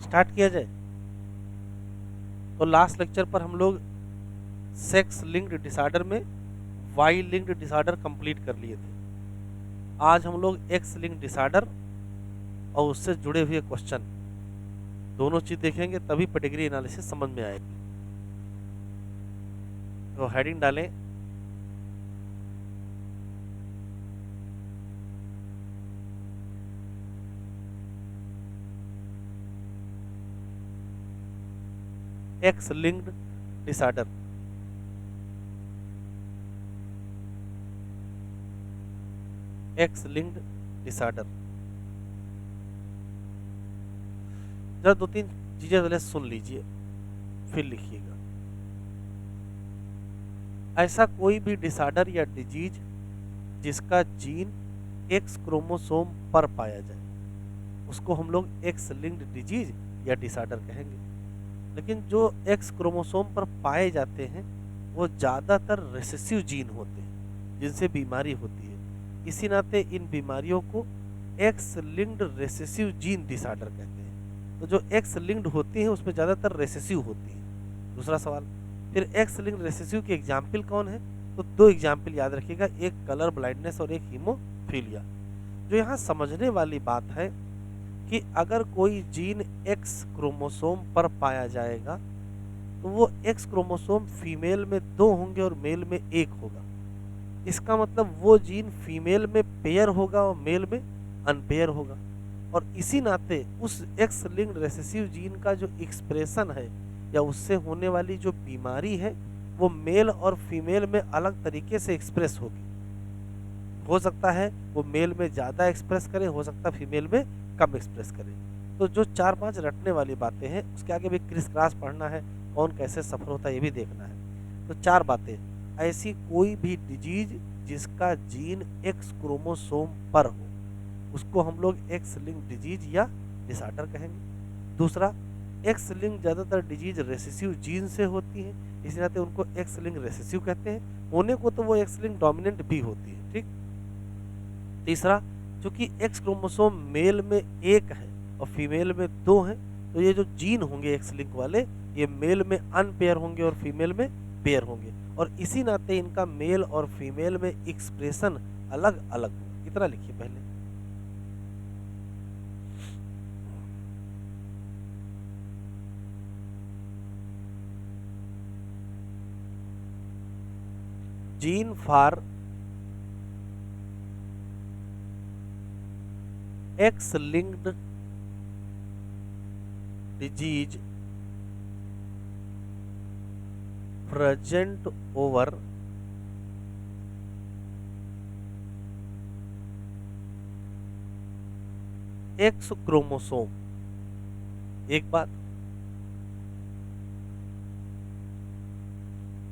Start किया जाए। तो लास्ट लेक्चर पर हम लोग सेक्स लिंक्ड डिसऑर्डर में वाई लिंक्ड डिसऑर्डर कंप्लीट कर लिए थे। आज हम लोग एक्स लिंक्ड डिसऑर्डर और उससे जुड़े हुए क्वेश्चन दोनों चीज देखेंगे, तभी पेडिग्री एनालिसिस समझ में आएगी। तो हेडिंग डालें x linked disorder. X linked disorder. जरा दो तीन चीजें पहले सुन लीजिए फिर लिखिएगा। ऐसा कोई भी डिसऑर्डर या डिजीज जिसका जीन एक्स क्रोमोसोम पर पाया जाए उसको हम लोग एक्स लिंक्ड डिजीज या डिसऑर्डर कहेंगे। लेकिन जो एक्स क्रोमोसोम पर पाए जाते हैं वो ज़्यादातर रिसेसिव जीन होते हैं जिनसे बीमारी होती है। इसी नाते इन बीमारियों को x linked recessive gene disorder कहते हैं। तो जो एक्स लिंक्ड होती है उसमें ज़्यादातर रेसेसिव होती है। दूसरा सवाल, फिर एक्स लिंक्ड रेसेसिव के एग्जाम्पल कौन है? तो दो एग्जाम्पल याद रखिएगा, एक कलर ब्लाइंडनेस और एक हीमोफीलिया। जो यहाँ समझने वाली बात है कि अगर कोई जीन एक्स क्रोमोसोम पर पाया जाएगा तो वो एक्स क्रोमोसोम फीमेल में 2 होंगे और मेल में 1 होगा। इसका मतलब वो जीन फीमेल में पेयर होगा और मेल में अनपेयर होगा। और इसी नाते उस एक्स लिंक्ड रेसेसिव जीन का जो एक्सप्रेशन है या उससे होने वाली जो बीमारी है वो मेल और फीमेल में अलग तरीके से एक्सप्रेस होगी। हो सकता है वो मेल में ज़्यादा एक्सप्रेस करे, हो सकता है फीमेल में कम एक्सप्रेस करे। तो जो 4-5 रटने वाली बातें हैं उसके आगे भी क्रिस क्रॉस पढ़ना है, कौन कैसे सफर होता है ये भी देखना है। तो 4 बातें, ऐसी कोई भी डिजीज जिसका जीन एक्स क्रोमोसोम पर हो उसको हम लोग एक्स लिंक डिजीज या डिसऑर्डर कहेंगे। दूसरा, एक्स लिंक ज़्यादातर डिजीज रेसेसिव जीन से होती है, इसी नाते उनको एक्स लिंक रेसेसिव कहते हैं। होने को तो वो एक्स लिंक डोमिनेंट भी होती है, ठीक। तीसरा, चूंकि एक्स क्रोमोसोम मेल में 1 है और फीमेल में 2 है तो ये जो जीन होंगे एक्स लिंक वाले ये मेल में अनपेयर होंगे और फीमेल में पेयर होंगे। और इसी नाते इनका मेल और फीमेल में एक्सप्रेशन अलग अलग होगा। इतना लिखिए पहले। Gene for X linked disease present over X chromosome. एक बात।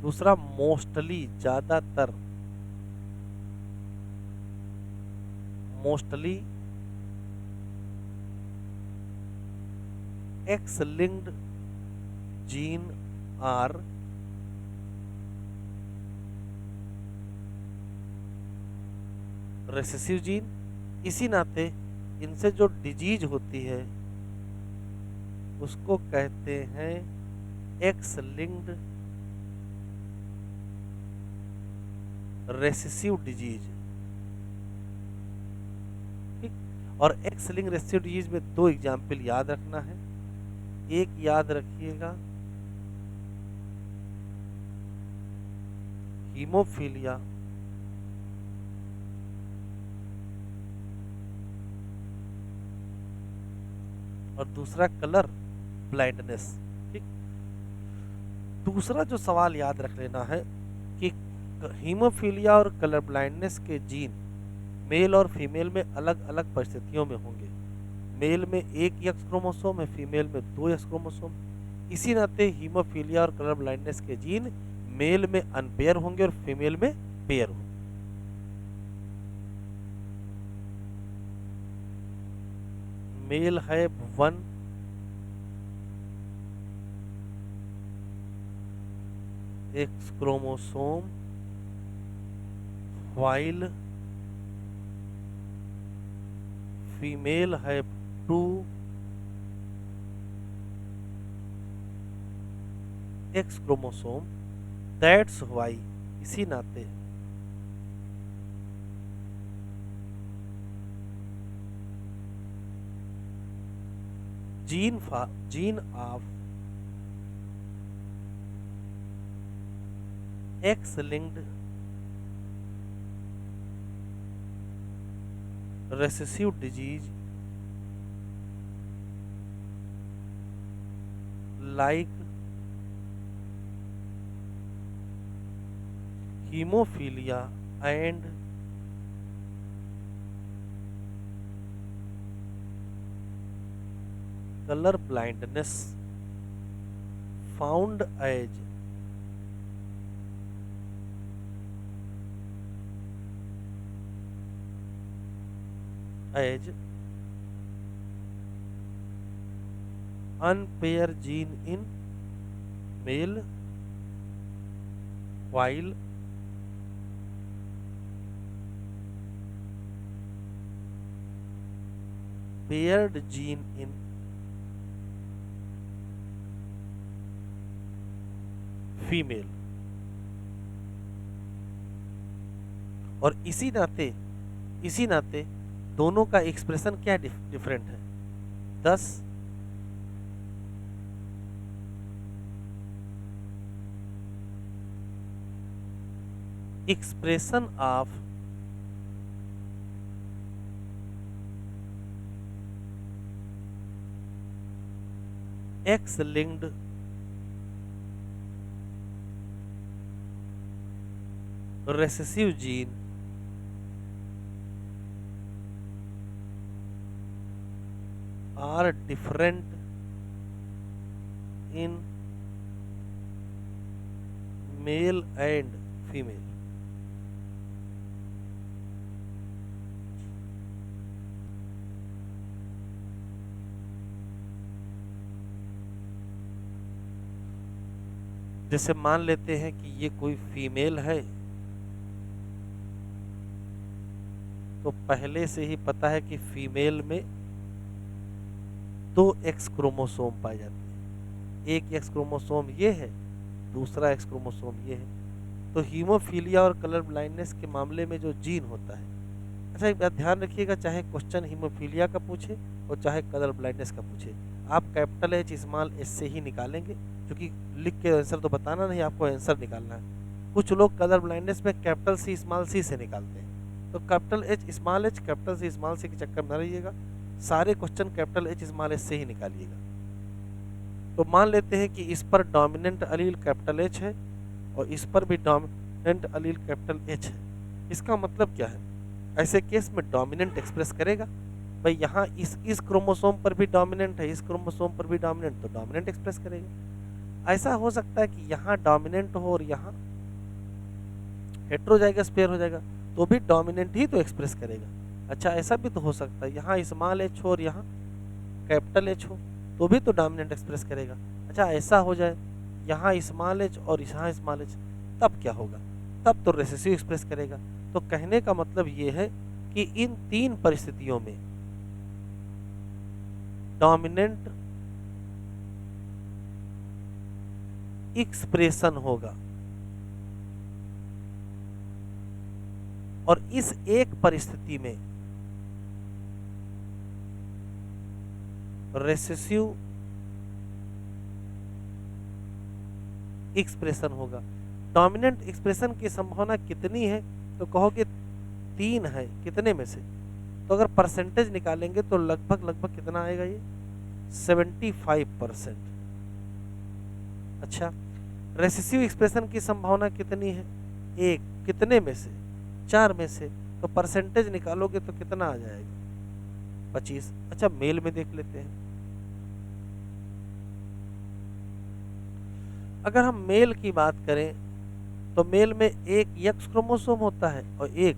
दूसरा, मोस्टली ज्यादातर, mostly X linked gene are recessive gene. इसी नाते इनसे जो डिजीज होती है उसको कहते हैं एक्स लिंक्ड रेसेसिव डिजीज, ठीक। और एक्स लिंक रेसेसिव डिजीज में 2 एग्जाम्पल याद रखना है। एक याद रखिएगा हीमोफीलिया और दूसरा कलर ब्लाइंडनेस, ठीक। दूसरा जो सवाल याद रख लेना है कि हीमोफीलिया और कलर ब्लाइंडनेस के जीन मेल और फीमेल में अलग अलग परिस्थितियों में होंगे। मेल में 1 एक्स क्रोमोसोम है, फीमेल में 2 एक्स क्रोमोसोम। इसी नाते हीमोफीलिया और कलर ब्लाइंडनेस के जीन मेल में अनपेयर होंगे और फीमेल में पेयर होंगे। मेल है 1 एक्स क्रोमोसोम while फीमेल है 2 एक्स क्रोमोसोम, दैट्स वाई, इसी नाते gene of X linked recessive disease like hemophilia and color blindness found as unpaired gene in male while paired gene in female. और इसी नाते दोनों का expression क्या different है। thus expression of X-linked recessive gene are different in male and female। जैसे मान लेते हैं कि ये कोई फीमेल है, तो पहले से ही पता है कि फीमेल में 2 एक्स क्रोमोसोम पाए जाते हैं। एक एक्स क्रोमोसोम ये है, दूसरा एक्स क्रोमोसोम ये है। तो हीमोफीलिया और कलर ब्लाइंडनेस के मामले में जो जीन होता है, अच्छा एक बात ध्यान रखिएगा, चाहे क्वेश्चन हीमोफीलिया का पूछे और चाहे कलर ब्लाइंडनेस का पूछे, आप कैपिटल एच स्मॉल एच से ही निकालेंगे, क्योंकि लिख के आंसर तो बताना नहीं, आपको आंसर निकालना है। कुछ लोग कलर ब्लाइंडनेस में कैपिटल सी स्मॉल सी से निकालते हैं, तो capital H capital C small C के चक्कर में न रहिएगा, सारे question capital H small H से ही निकालिएगा। तो मान लेते हैं कि इस पर डोमिनेंट अलील कैपिटल एच है और इस पर भी डोमिनेंट अलील कैपिटल एच है। इसका मतलब क्या है, ऐसे केस में डोमिनेंट एक्सप्रेस करेगा। भाई यहाँ इस क्रोमोसोम पर भी डोमिनेंट है, इस क्रोमोसोम पर भी डोमिनेंट, तो डोमिनेंट एक्सप्रेस करेगा। ऐसा हो सकता है कि यहाँ डोमिनेंट हो और यहाँ हेट्रोजाइगस पेयर हो जाएगा, तो भी डोमिनेंट ही तो एक्सप्रेस करेगा। अच्छा ऐसा भी तो हो सकता है यहाँ स्मॉल एच हो और यहाँ कैपिटल एच हो, तो भी तो डोमिनेंट एक्सप्रेस करेगा। अच्छा ऐसा हो जाए यहाँ स्मॉल एच और यहाँ स्मॉल एच, तब क्या होगा, तब तो रिसेसिव एक्सप्रेस करेगा। तो कहने का मतलब ये है कि इन 3 परिस्थितियों में डोमिनेंट एक्सप्रेशन होगा, और इस एक परिस्थिति में रिसेसिव एक्सप्रेशन होगा। डोमिनेंट एक्सप्रेशन की संभावना कितनी है, तो कहोगे 3 है, कितने में से, तो अगर परसेंटेज निकालेंगे तो लगभग कितना आएगा, ये 75%। अच्छा रेसेसिव एक्सप्रेशन की संभावना कितनी है, 1, कितने में से, 4 में से, तो परसेंटेज निकालोगे तो कितना आ जाएगा, 25। अच्छा मेल में देख लेते हैं। अगर हम मेल की बात करें तो मेल में एक एक्स क्रोमोसोम होता है और एक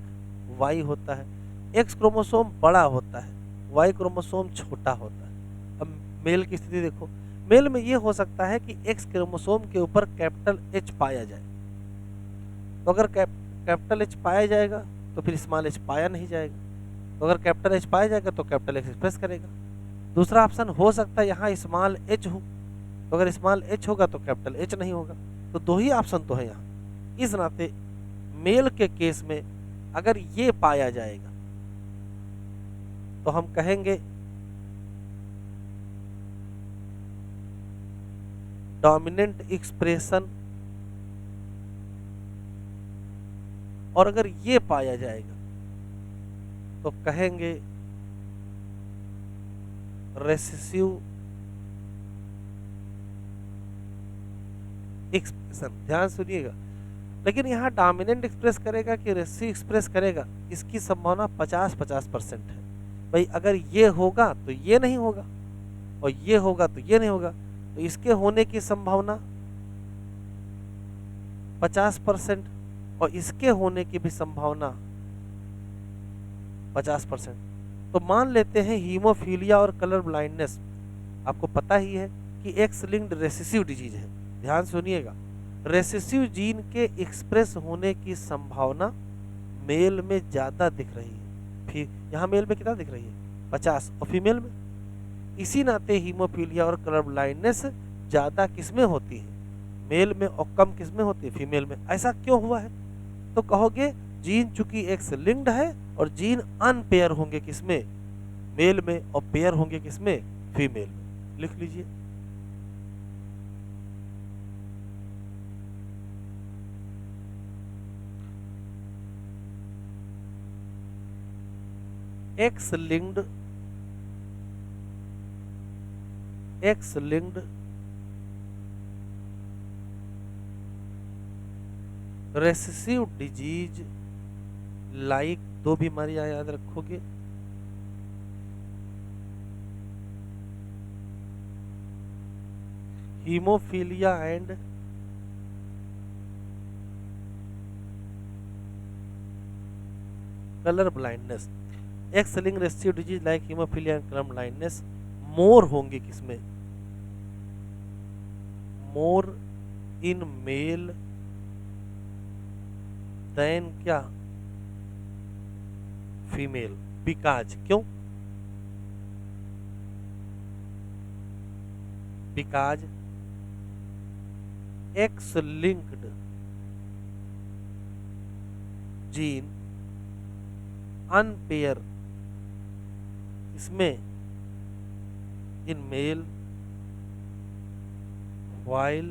वाई होता है। एक्स क्रोमोसोम बड़ा होता है, वाई क्रोमोसोम छोटा होता है। अब मेल की स्थिति देखो, मेल में ये हो सकता है कि एक्स क्रोमोसोम के ऊपर कैपिटल एच पाया जाए, तो अगर कैपिटल एच पाया जाएगा तो फिर स्मॉल एच पाया नहीं जाएगा, तो अगर कैपिटल एच पाया जाएगा तो कैपिटल एक्स एक्सप्रेस करेगा। दूसरा ऑप्शन हो सकता है यहाँ स्मॉल एच हो तो अगर स्मॉल एच होगा तो कैपिटल एच नहीं होगा। तो दो ही ऑप्शन तो है यहाँ। इस नाते मेल के केस में अगर ये पाया जाएगा तो हम कहेंगे डोमिनेंट एक्सप्रेशन, और अगर ये पाया जाएगा तो कहेंगे रेसेसिव एक्सप्रेशन। ध्यान सुनिएगा, लेकिन यहाँ डोमिनेंट एक्सप्रेस करेगा कि रेसेसिव एक्सप्रेस करेगा, इसकी संभावना 50-50% है। भाई अगर ये होगा तो ये नहीं होगा, और ये होगा तो ये नहीं होगा, तो इसके होने की संभावना 50% और इसके होने की भी संभावना 50%। तो मान लेते हैं हीमोफीलिया और कलर ब्लाइंडनेस आपको पता ही है कि एक्स लिंक्ड रेसेसिव डिजीज है। ध्यान सुनिएगा, रेसेसिव जीन के एक्सप्रेस होने की संभावना मेल में ज़्यादा दिख रही है। फिर यहाँ मेल में कितना दिख रही है 50, और फीमेल में। इसी नाते हीमोफीलिया और कलर ब्लाइंडनेस ज़्यादा किसमें होती है, मेल में, और कम किसमें होती है, फीमेल में। ऐसा क्यों हुआ है? तो कहोगे जीन चूंकि एक्स लिंक्ड है और जीन अनपेयर होंगे किसमें, मेल में, और पेयर होंगे किसमें, फीमेल में। लिख लीजिए, X linked recessive disease like, दो बीमारियां याद रखोगे, haemophilia and colour blindness. X linked recessive disease like haemophilia and colour blindness more होंगे किसमें, मोर इन मेल देन क्या, फीमेल। बिकाज, क्यों? Because X linked gene unpair इसमें in male while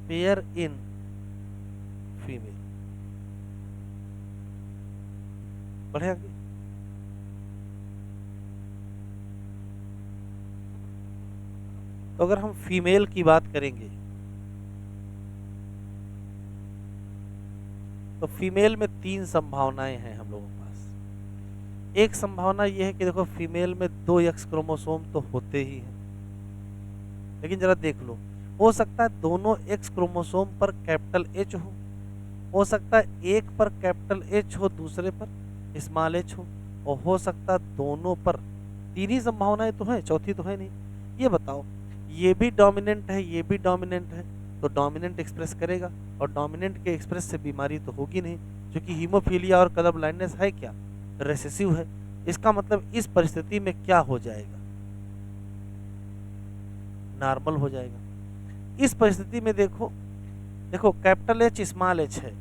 pair in female। बढ़े आगे। तो अगर हम फीमेल की बात करेंगे तो फीमेल में 3 संभावनाएं हैं हम लोगों के पास। एक संभावना यह है कि देखो फीमेल में 2 एक्स क्रोमोसोम तो होते ही हैं, लेकिन जरा देख लो, हो सकता है दोनों एक्स क्रोमोसोम पर कैपिटल एच हो सकता है एक पर कैपिटल एच हो, दूसरे पर स्मॉल एच हो हो सकता है दोनों पर। 3 ही संभावनाएं तो हैं, चौथी तो है नहीं। ये बताओ, ये भी डोमिनेंट है, ये भी डोमिनेंट है, तो डोमिनेंट एक्सप्रेस करेगा, और डोमिनेंट के एक्सप्रेस से बीमारी तो होगी नहीं, क्योंकि हीमोफीलिया और कलर ब्लाइंडनेस है क्या, रेसेसिव है। इसका मतलब इस परिस्थिति में क्या हो जाएगा, नॉर्मल हो जाएगा। इस परिस्थिति में देखो कैपिटल एच स्मॉल एच है,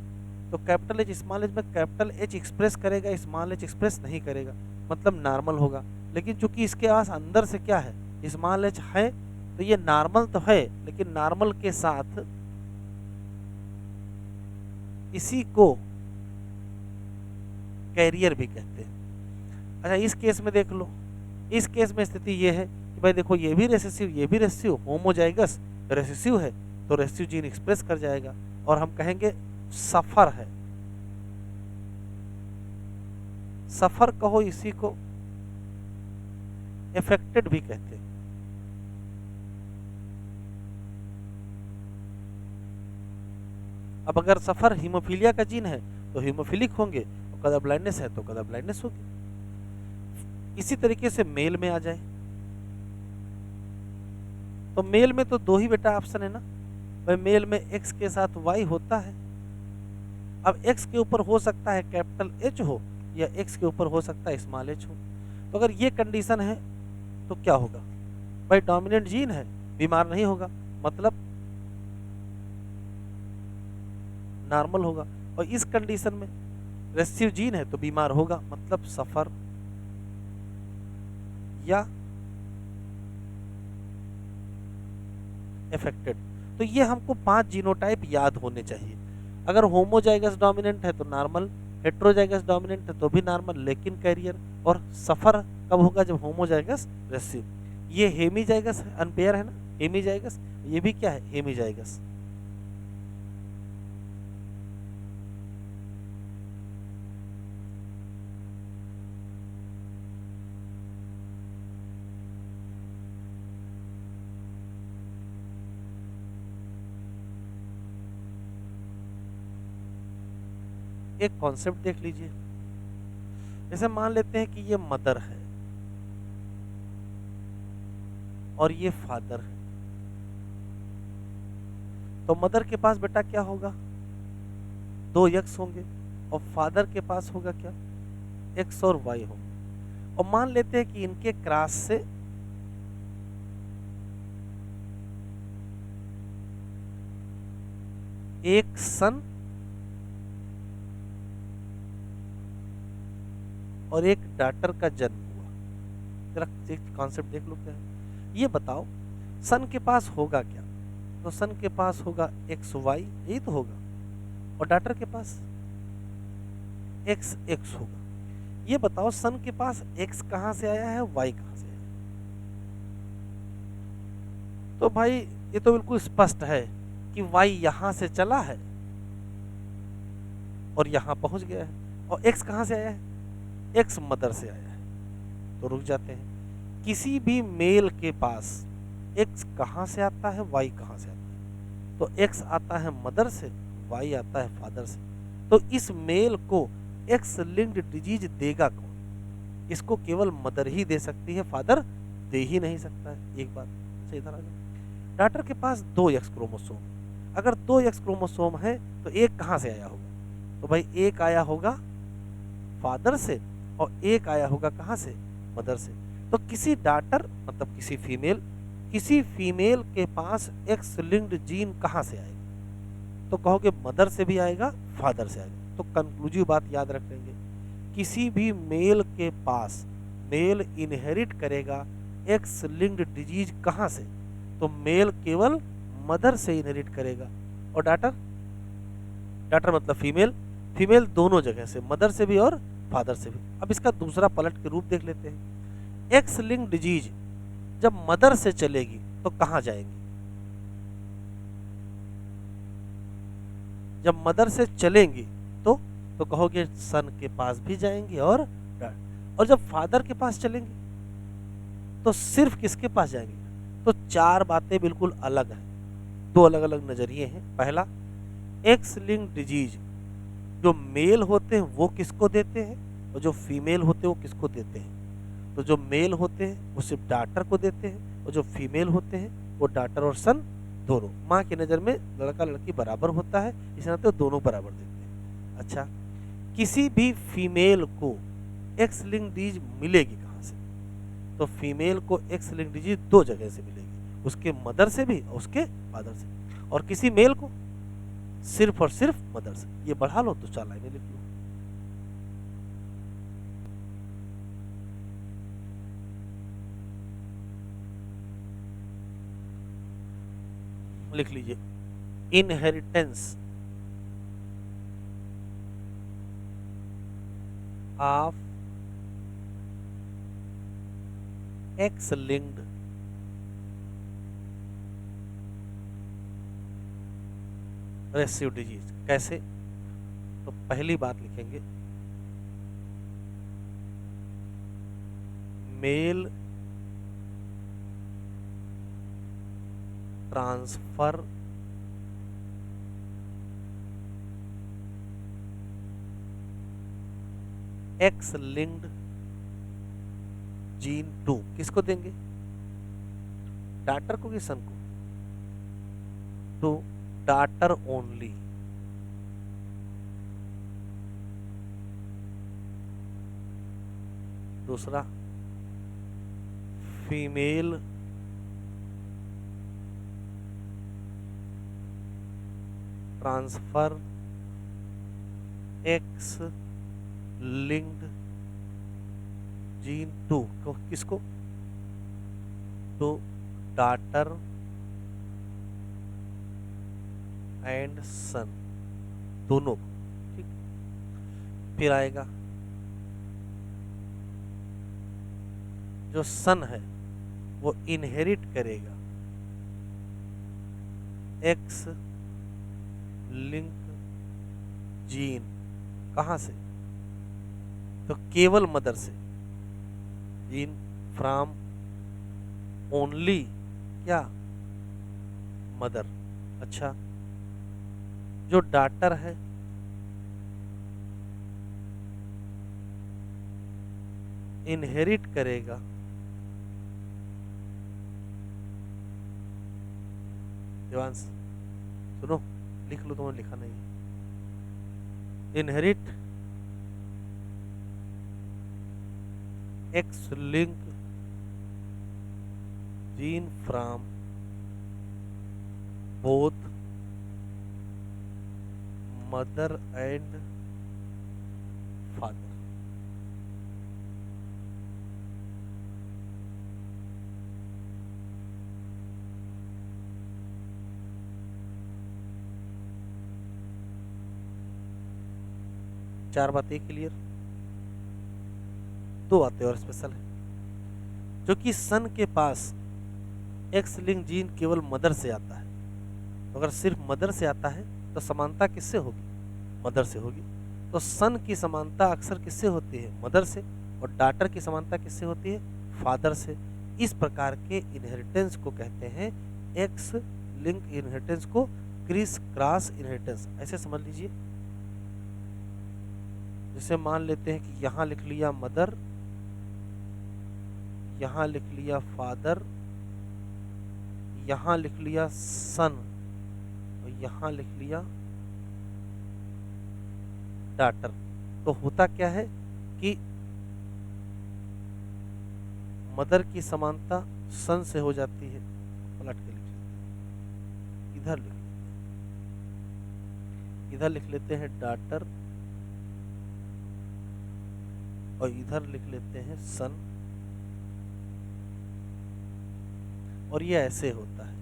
तो कैपिटल एच स्मॉल एच में कैपिटल एच एक्सप्रेस करेगा, स्मॉल एच एक्सप्रेस नहीं करेगा, मतलब नॉर्मल होगा। लेकिन चूंकि इसके पास अंदर से क्या है, स्मॉल एच है, तो ये नॉर्मल तो है, लेकिन नॉर्मल के साथ इसी को कैरियर भी कहते हैं। अच्छा, इस केस में देख लो, इस केस में स्थिति ये है कि भाई देखो ये भी रेसेसिव, ये भी रेसेसिव, होमोजाइगस रेसेसिव है, तो रेसेसिव जीन एक्सप्रेस कर जाएगा, और हम कहेंगे सफर है। सफर कहो, इसी को इफेक्टेड भी कहते हैं। अब अगर सफर हीमोफीलिया का जीन है तो हीमोफिलिक होंगे, और कलर ब्लाइंडनेस है तो कलर ब्लाइंडनेस होगी। इसी तरीके से मेल में आ जाए, तो मेल में तो 2 ही बेटा ऑप्शन है ना भाई, मेल में एक्स के साथ वाई होता है। अब एक्स के ऊपर हो सकता है कैपिटल एच हो, या एक्स के ऊपर हो सकता है स्मॉल एच हो। तो अगर ये कंडीशन है तो क्या होगा, भाई डोमिनेंट जीन है, बीमार नहीं होगा, मतलब नॉर्मल होगा। और इस कंडीशन में रेसेसिव जीन है तो बीमार होगा, मतलब सफर या अफेक्टेड। तो ये हमको 5 जीनोटाइप याद होने चाहिए। अगर होमोजाइगस डोमिनेंट है तो नॉर्मल, हेट्रोजाइगस डोमिनेंट है तो भी नॉर्मल लेकिन कैरियर, और सफर कब होगा जब होमोजाइगस रेसिव। ये हेमीजाइगस अनपेयर है ना, हेमीजाइगस, ये भी क्या है हेमीजाइगस। एक कॉन्सेप्ट देख लीजिए, जैसे मान लेते हैं कि ये मदर है और ये फादर है, तो मदर के पास बेटा क्या होगा, 2 एक्स होंगे, और फादर के पास होगा क्या, एक्स और वाई होंगे। और मान लेते हैं कि इनके क्रॉस से एक सन और एक डॉटर का जन्म हुआ। जरा कॉन्सेप्ट देख लो क्या है। ये बताओ सन के पास होगा क्या, तो सन के पास होगा एक्स वाई, यही तो होगा, और डॉटर के पास एक्स एक्स होगा। ये बताओ सन के पास एक्स कहां से आया है, वाई कहां से आया है। तो भाई ये तो बिल्कुल स्पष्ट है कि वाई यहां से चला है और यहां पहुंच गया है, और एक्स कहां से आया है, एक्स मदर से आया है। तो रुक जाते हैं, किसी भी मेल के पास एक्स कहां से आता है, वाई कहां से आता है, तो एक्स आता है मदर से, वाई आता है फादर से। तो इस मेल को एक्स लिंक्ड डिजीज देगा कौन, इसको केवल मदर ही दे सकती है, फादर दे ही नहीं सकता है। एक बात सही तरह से, डॉटर के पास 2 एक्स क्रोमोसोम, अगर 2 एक्स क्रोमोसोम है तो एक कहां से आया होगा, तो भाई एक आया होगा फादर से और एक आया होगा कहां से, मदर से। तो किसी डॉटर मतलब किसी फीमेल के पास एक्स लिंक्ड जीन कहां से आएगा, तो कहोगे मदर से भी आएगा, फादर से आएगा। तो कंक्लूसिव बात याद रख लेंगे, किसी भी मेल के पास मेल इनहेरिट करेगा एक्स लिंक्ड डिजीज कहां से, तो मेल केवल मदर से इनहेरिट करेगा, और डॉटर, डॉटर मतलब फीमेल, फीमेल दोनों जगह से, मदर से भी और फादर से भी। अब इसका दूसरा पलट के रूप देख लेते हैं, एक्स लिंक डिजीज जब मदर से चलेगी तो कहां जाएंगी, जब मदर से चलेंगी तो कहोगे सन के पास भी जाएंगी और जब फादर के पास चलेंगी तो सिर्फ किसके पास जाएंगे। तो 4 बातें बिल्कुल अलग हैं, 2 अलग अलग नजरिए हैं। पहला, एक्स लिंक डिजीज जो मेल होते हैं वो किसको देते हैं, और जो फीमेल होते हैं वो किसको देते हैं। तो जो मेल होते हैं वो सिर्फ डॉटर को देते हैं, और जो फीमेल होते हैं वो डॉटर और सन दोनों। माँ की नज़र में लड़का लड़की बराबर होता है, इस नाते वो दोनों बराबर देते हैं। अच्छा, किसी भी फीमेल को एक्स लिंक डिजीज मिलेगी कहाँ से, तो फीमेल को एक्स लिंक डिजीज 2 जगह से मिलेगी, उसके मदर से भी और उसके फादर से। और किसी मेल को सिर्फ और सिर्फ मदर से। ये बढ़ा लो तो 4 लाइनें लिख लो। लिख लीजिए, inheritance of X linked recessive disease. कैसे, तो पहली बात लिखेंगे, male transfer X linked gene 2 किसको देंगे, डॉटर को कि सन को, तो डॉटर ओनली। दूसरा, female transfer X linked gene to, किसको? टू डॉटर एंड सन, दोनों को। ठीक, फिर आएगा जो सन है वो इनहेरिट करेगा एक्स लिंक जीन, कहां से? तो केवल मदर से, जीन फ्रॉम ओनली क्या? मदर। अच्छा, जो डॉटर है इनहेरिट करेगा देवांश, सुनो, लिख लो, तुम्हें लिखा नहीं है। Inherit x link gene from both mother and father. चार बातें क्लियर? दो बातें और स्पेशल है, जो कि सन के पास एक्स लिंक जीन केवल मदर से आता है। तो अगर सिर्फ मदर से आता है तो समानता किससे होगी? मदर से होगी। तो सन की समानता अक्सर किससे होती है? मदर से। और डॉटर की समानता किससे होती है? फादर से। इस प्रकार के इनहेरिटेंस को कहते हैं एक्स लिंक इनहेरिटेंस को क्रिस क्रॉस इनहेरिटेंस। ऐसे समझ लीजिए, जैसे मान लेते हैं कि यहां लिख लिया मदर, यहां लिख लिया फादर, यहां लिख लिया सन, और यहां लिख लिया डॉटर। तो होता क्या है कि मदर की समानता सन से हो जाती है। पलट के लिख लेते हैं, इधर लिख लेते हैं डॉटर, और इधर लिख लेते हैं सन, और ये ऐसे होता है।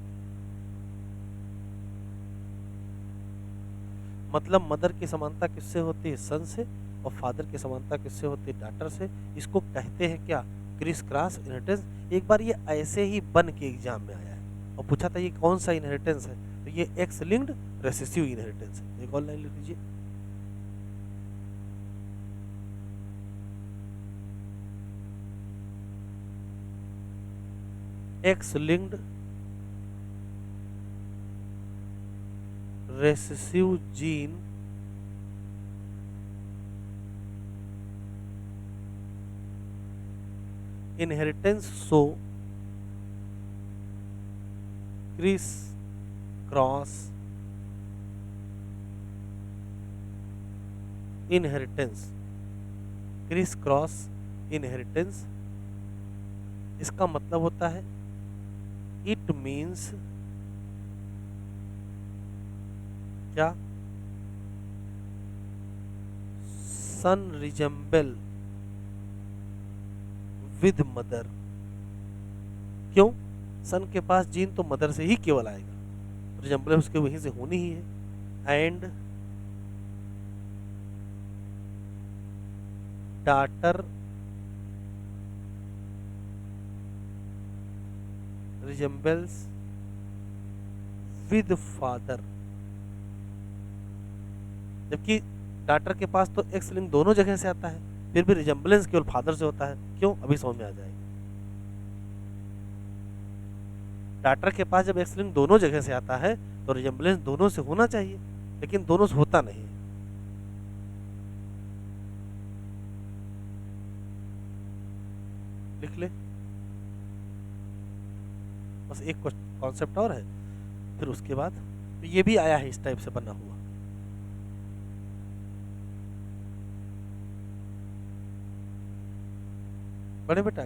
मतलब मदर की समानता किससे होती है? सन से। और फादर की समानता किससे होती है? डॉटर से। इसको कहते हैं क्या? Criss cross inheritance. एक बार ये ऐसे ही बन के एग्जाम में आया है और पूछा था ये कौन सा इनहेरिटेंस है, तो ये एक्स लिंक्ड रेसेसिव इनहेरिटेंस है। एक और लाइन लिख लीजिए, X linked recessive gene inheritance show criss cross inheritance. Criss cross inheritance, इसका मतलब होता है इट मीन्स क्या? सन रिजेंबल विद मदर। क्यों? सन के पास जीन तो मदर से ही केवल आएगा, रिजेंबलेंस उसके वहीं से होनी ही है। And daughter resembles with father. जबकि डॉटर के पास तो एक्स लिंक दोनों जगह से आता है, फिर भी रिजेंबलेंस केवल फादर से होता है। क्यों? अभी समझ में आ जाएगा। डॉटर के पास जब एक्स लिंक दोनों जगह से आता है तो रिजेंबलेंस दोनों से होना चाहिए, लेकिन दोनों से होता नहीं है। लिख ले, बस एक कॉन्सेप्ट और है, फिर उसके बाद तो ये भी आया है इस टाइप से बना हुआ। बड़े बेटा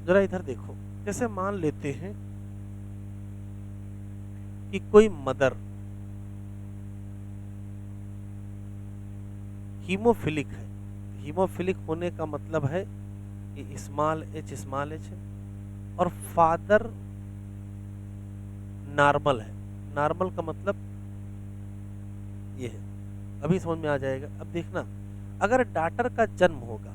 जरा इधर देखो, जैसे मान लेते हैं कि कोई मदर हीमोफिलिक है। हीमोफिलिक होने का मतलब है कि स्मॉल एच है, और फादर नॉर्मल है। नॉर्मल का मतलब ये है, अभी समझ में आ जाएगा। अब देखना, अगर डॉटर का जन्म होगा,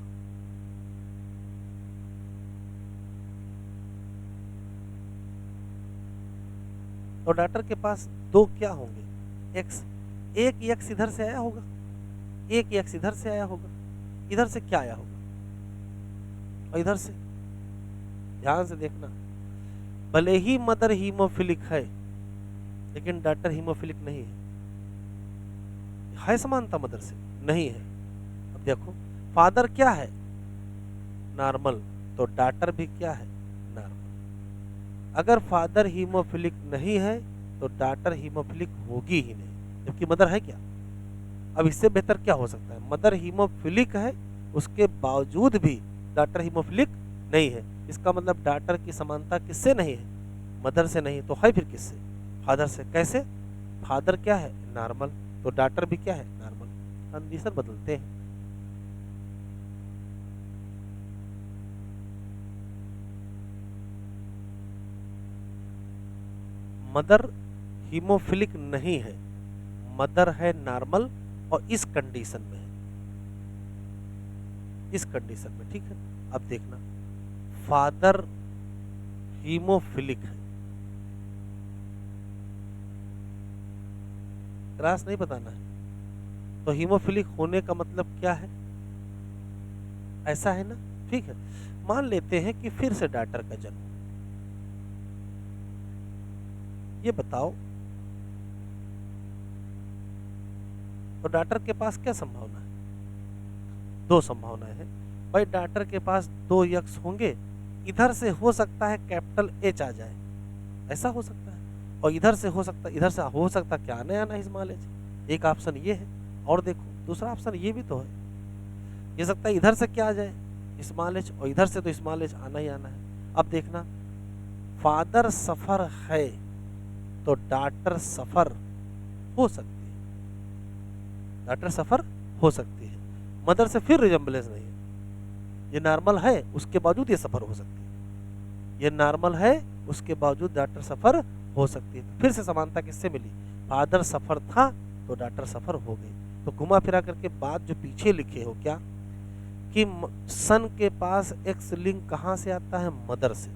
तो डॉटर के पास दो क्या होंगे, एक्स। एक एक्स इधर से आया होगा, एक एक्स इधर से आया होगा, इधर से क्या आया होगा, और इधर से। ध्यान से देखना, भले ही मदर हीमोफिलिक है लेकिन डॉटर हीमोफिलिक नहीं है समानता मदर से नहीं है। अब देखो, फादर क्या है, नॉर्मल, तो डॉटर भी क्या है, नॉर्मल। अगर फादर हीमोफिलिक नहीं है तो डॉटर हीमोफिलिक होगी ही नहीं, जबकि मदर है क्या। अब इससे बेहतर क्या हो सकता है, मदर हीमोफिलिक है उसके बावजूद भी डॉटर हीमोफिलिक नहीं है। इसका मतलब डॉटर की समानता किससे नहीं है, मदर से नहीं, तो है फिर किससे, फादर से। कैसे, फादर क्या है, नॉर्मल, तो डॉटर भी क्या है, नॉर्मल। कंडीशन बदलते हैं। मदर हीमोफिलिक नहीं है, मदर है नॉर्मल, और इस कंडीशन में है, इस कंडीशन में, ठीक है। अब देखना, फादर हीमोफिलिक है, क्रॉस नहीं बताना है, तो हीमोफिलिक होने का मतलब क्या है, ऐसा है ना, ठीक है। मान लेते हैं कि फिर से डॉटर का जन्म, ये बताओ, तो डॉटर के पास क्या संभावना है, दो संभावनाएं हैं भाई। डॉटर के पास दो यक्स होंगे, इधर से हो सकता है कैपिटल एच आ जाए, ऐसा हो सकता है, और इधर से हो सकता, इधर से हो सकता क्या, आने आना स्मॉल एच। एक ऑप्शन ये है, और देखो दूसरा ऑप्शन ये भी तो है, ये सकता है इधर से क्या आ जाए, स्मॉल एच, और इधर से तो स्मॉल एच आना ही आना है। अब देखना, फादर सफर है तो डॉटर सफर हो सकती है, डॉटर सफर हो सकती है। मदर से फिर रिजेम्बलेंस नहीं है, ये नॉर्मल है उसके बावजूद ये सफर हो सकती है, ये नॉर्मल है उसके बावजूद डॉटर सफर हो सकती है। तो फिर से समानता किससे मिली, फादर सफर था तो डॉटर सफर हो गई। तो घुमा फिरा करके बात जो पीछे लिखे हो क्या, कि सन के पास एक्स लिंक कहाँ से आता है, मदर से,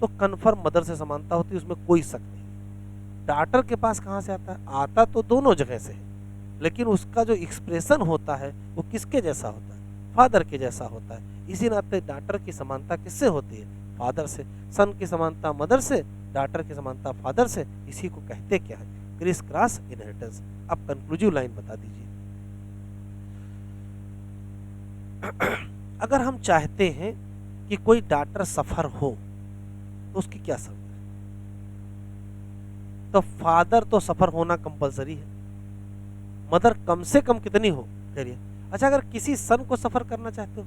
तो कन्फर्म मदर से समानता होती है, उसमें कोई शक नहीं। डॉटर के पास कहाँ से आता है, आता तो दोनों जगह से है, लेकिन उसका जो एक्सप्रेशन होता है वो किसके जैसा होता है, फादर के जैसा होता है। इसी नाते डॉटर की समानता किससे होती है, फादर से। सन की समानता मदर से, डॉटर की समानता फादर से। इसी को कहते क्या है, क्रिस क्रॉस इनहेरिटेंस। अब कंक्लूसिव लाइन बता दीजिए। अगर हम चाहते हैं कि कोई डॉटर सफर हो तो उसकी क्या शर्त है, तो फादर तो सफर होना कंपलसरी है, मदर कम से कम कितनी हो, करिए। अच्छा, अगर किसी सन को सफर करना चाहते हो,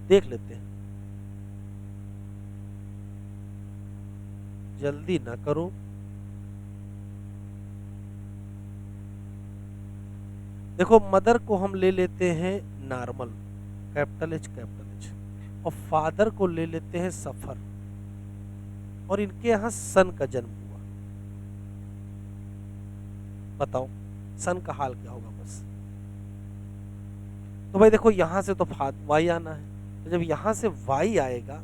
देख लेते हैं, जल्दी ना करो। देखो, मदर को हम ले लेते हैं नॉर्मल, कैपिटल एच, और फादर को ले लेते हैं सफर, और इनके यहां सन का जन्म हुआ। बताओ सन का हाल क्या होगा बस। तो भाई देखो, यहां से तो वाई आना है, तो जब यहां से वाई आएगा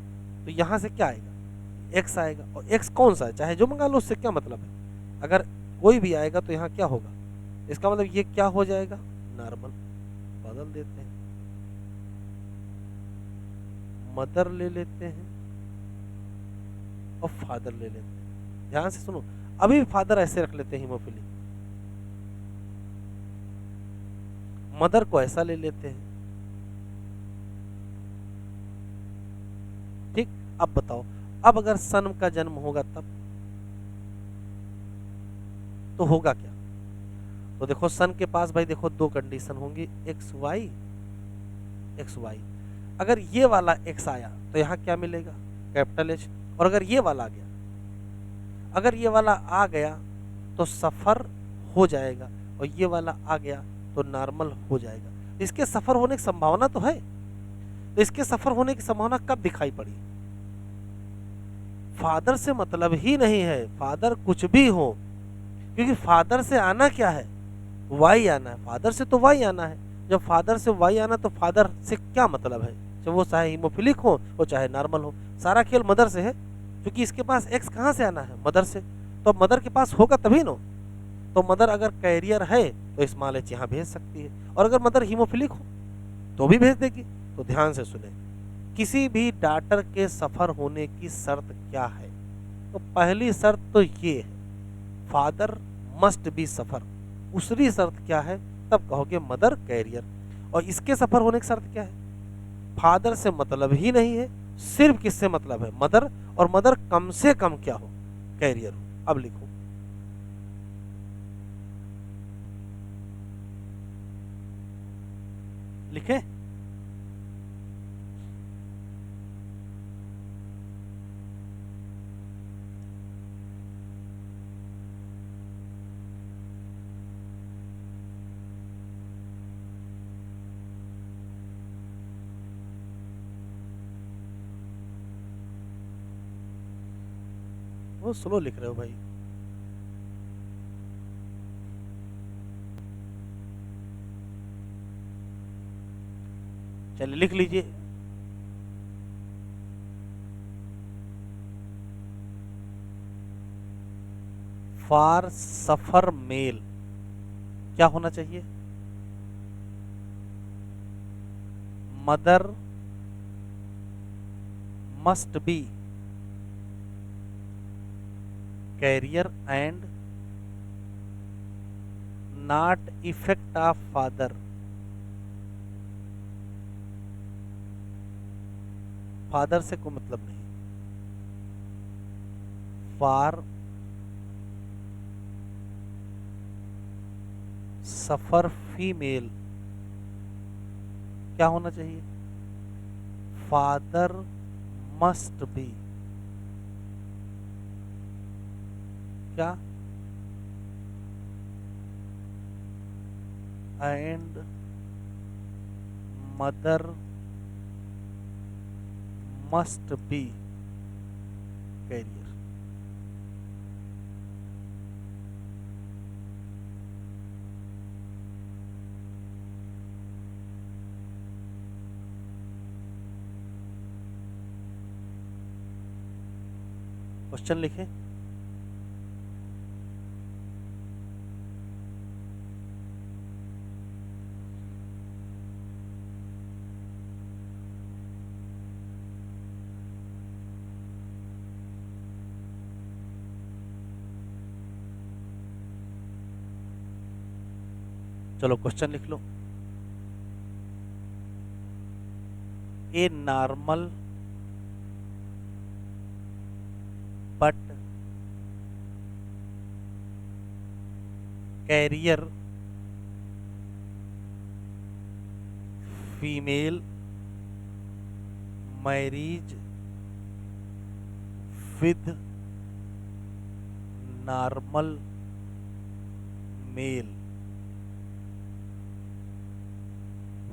तो यहां से क्या आएगा, एक्स आएगा, और एक्स कौन सा है, चाहे जो मंगा लो, उससे क्या मतलब है। अगर कोई भी आएगा तो यहाँ क्या होगा, इसका मतलब ये क्या हो जाएगा, नॉर्मल। बदल देते हैं, मदर ले लेते हैं और फादर ले लेते हैं। ध्यान से सुनो, अभी फादर ऐसे रख लेते हैं हीमोफिलिक, मदर को ऐसा ले लेते हैं, ठीक। अब बताओ, अब अगर सन का जन्म होगा तब तो होगा क्या। तो देखो, सन के पास भाई देखो दो कंडीशन होंगी, एक्स वाई, एक्स वाई। अगर ये वाला x आया तो यहाँ क्या मिलेगा, कैपिटल H। और अगर ये वाला आ गया, अगर ये वाला आ गया तो सफ़र हो जाएगा, और ये वाला आ गया तो नॉर्मल हो जाएगा। इसके सफ़र होने की संभावना तो है, तो इसके सफ़र होने की संभावना कब दिखाई पड़ी? फादर से मतलब ही नहीं है, फादर कुछ भी हो, क्योंकि फादर से आना क्या है, वाई आना है, फादर से तो वाई आना है। जब फादर से वाई आना तो फादर से क्या मतलब है, चाहे वो चाहे हीमोफिलिक हो और चाहे नॉर्मल हो, सारा खेल मदर से है, क्योंकि इसके पास एक्स कहाँ से आना है, मदर से। तो अब मदर के पास होगा तभी नो। तो मदर अगर कैरियर है तो स्मॉल एच यहाँ भेज सकती है, और अगर मदर हीमोफिलिक हो तो भी भेज देगी। तो ध्यान से सुने, किसी भी डॉटर के सफर होने की शर्त क्या है? तो पहली शर्त तो ये है, फादर मस्ट बी सफर। दूसरी शर्त क्या है? तब कहोगे मदर कैरियर। और इसके सफर होने की शर्त क्या है? फादर से मतलब ही नहीं है, सिर्फ किससे मतलब है, मदर। और मदर कम से कम क्या हो, कैरियर हो। अब लिखो, लिखे? वो स्लो लिख रहे हो भाई। चलिए लिख लीजिए। फॉर सफर मेल क्या होना चाहिए? Mother must be carrier and not effect of father. Father से कोई मतलब नहीं। फॉर सफर फीमेल क्या होना चाहिए? फादर मस्ट बी क्या, and mother must be carrier. Question लिखें। चलो क्वेश्चन लिख लो। A normal but carrier female marriage with normal male,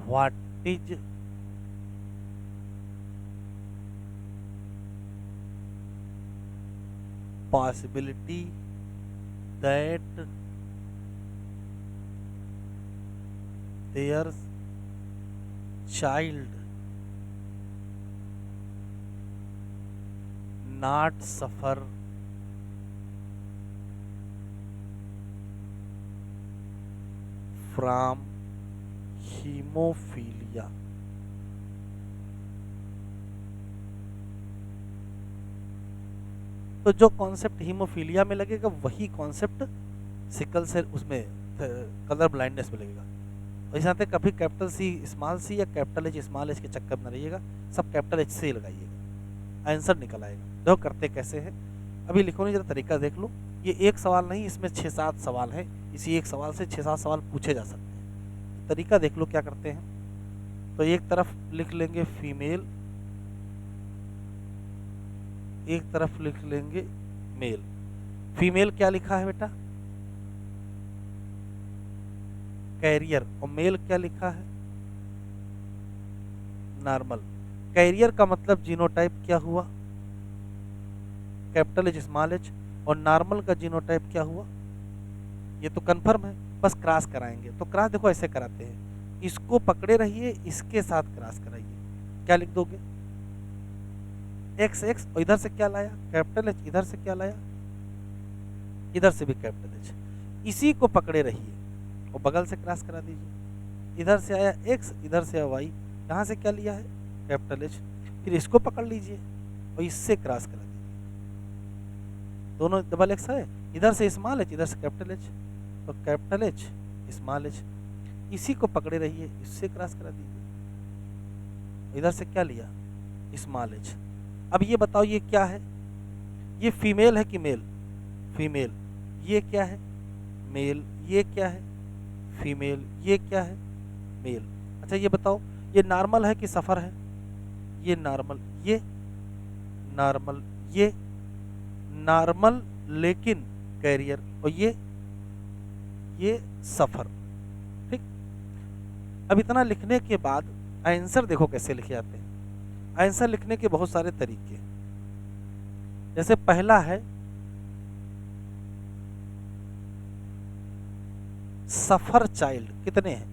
what is possibility that their child not suffer from haemophilia. तो जो कॉन्सेप्ट हीमोफीलिया में लगेगा वही कॉन्सेप्ट सिकल सेल उसमें कलर ब्लाइंडनेस में लगेगा। और इस नाते कभी कैपिटल सी स्मॉल सी या कैपिटल एच स्मॉल एच के चक्कर में रहिएगा, सब कैपिटल एच से ही लगाइएगा, आंसर निकल आएगा। देखो करते कैसे हैं, अभी लिखो नहीं, जरा तरीका देख लो। ये एक सवाल नहीं, इसमें 6-7 सवाल है, इसी एक सवाल से 6-7 सवाल पूछे जा सकते हैं। तरीका देख लो क्या करते हैं। तो एक तरफ लिख लेंगे फीमेल, एक तरफ लिख लेंगे मेल। फीमेल क्या लिखा है बेटा? कैरियर। और मेल क्या लिखा है? नॉर्मल। कैरियर का मतलब जीनोटाइप क्या हुआ? Capital H small H. और नॉर्मल का जीनोटाइप क्या हुआ? ये तो कंफर्म है, बस क्रॉस कराएंगे। तो क्रॉस देखो ऐसे कराते हैं, इसको पकड़े रहिए, इसके साथ क्रॉस कराइए। क्या लिख दोगे? एक्स एक्स, और इधर से क्या लाया? Capital H. इधर से क्या लाया? इधर से भी कैपिटल एच। इसी को पकड़े रहिए और बगल से क्रॉस करा दीजिए। इधर से आया एक्स, इधर से आया वाई, यहाँ से क्या लिया है? Capital H. फिर इसको पकड़ लीजिए और इससे क्रॉस करा दीजिए। दोनों डबल एक्स है, इधर से स्मॉल एच, इधर से कैपिटल एच। तो कैपिटल एच स्मॉल एच, इसी को पकड़े रहिए, इससे क्रॉस करा दीजिए। इधर से क्या लिया? Small H. अब ये बताओ ये क्या है? ये फीमेल है कि मेल? फीमेल। ये क्या है? मेल। ये क्या है? फीमेल। ये क्या है? मेल। अच्छा ये बताओ ये नॉर्मल है कि सफ़र है? ये नॉर्मल, ये नॉर्मल, ये नॉर्मल लेकिन कैरियर, और ये सफ़र। ठीक। अब इतना लिखने के बाद आंसर देखो कैसे लिखे जाते हैं। आंसर लिखने के बहुत सारे तरीके। जैसे पहला है सफर चाइल्ड, कितने हैं?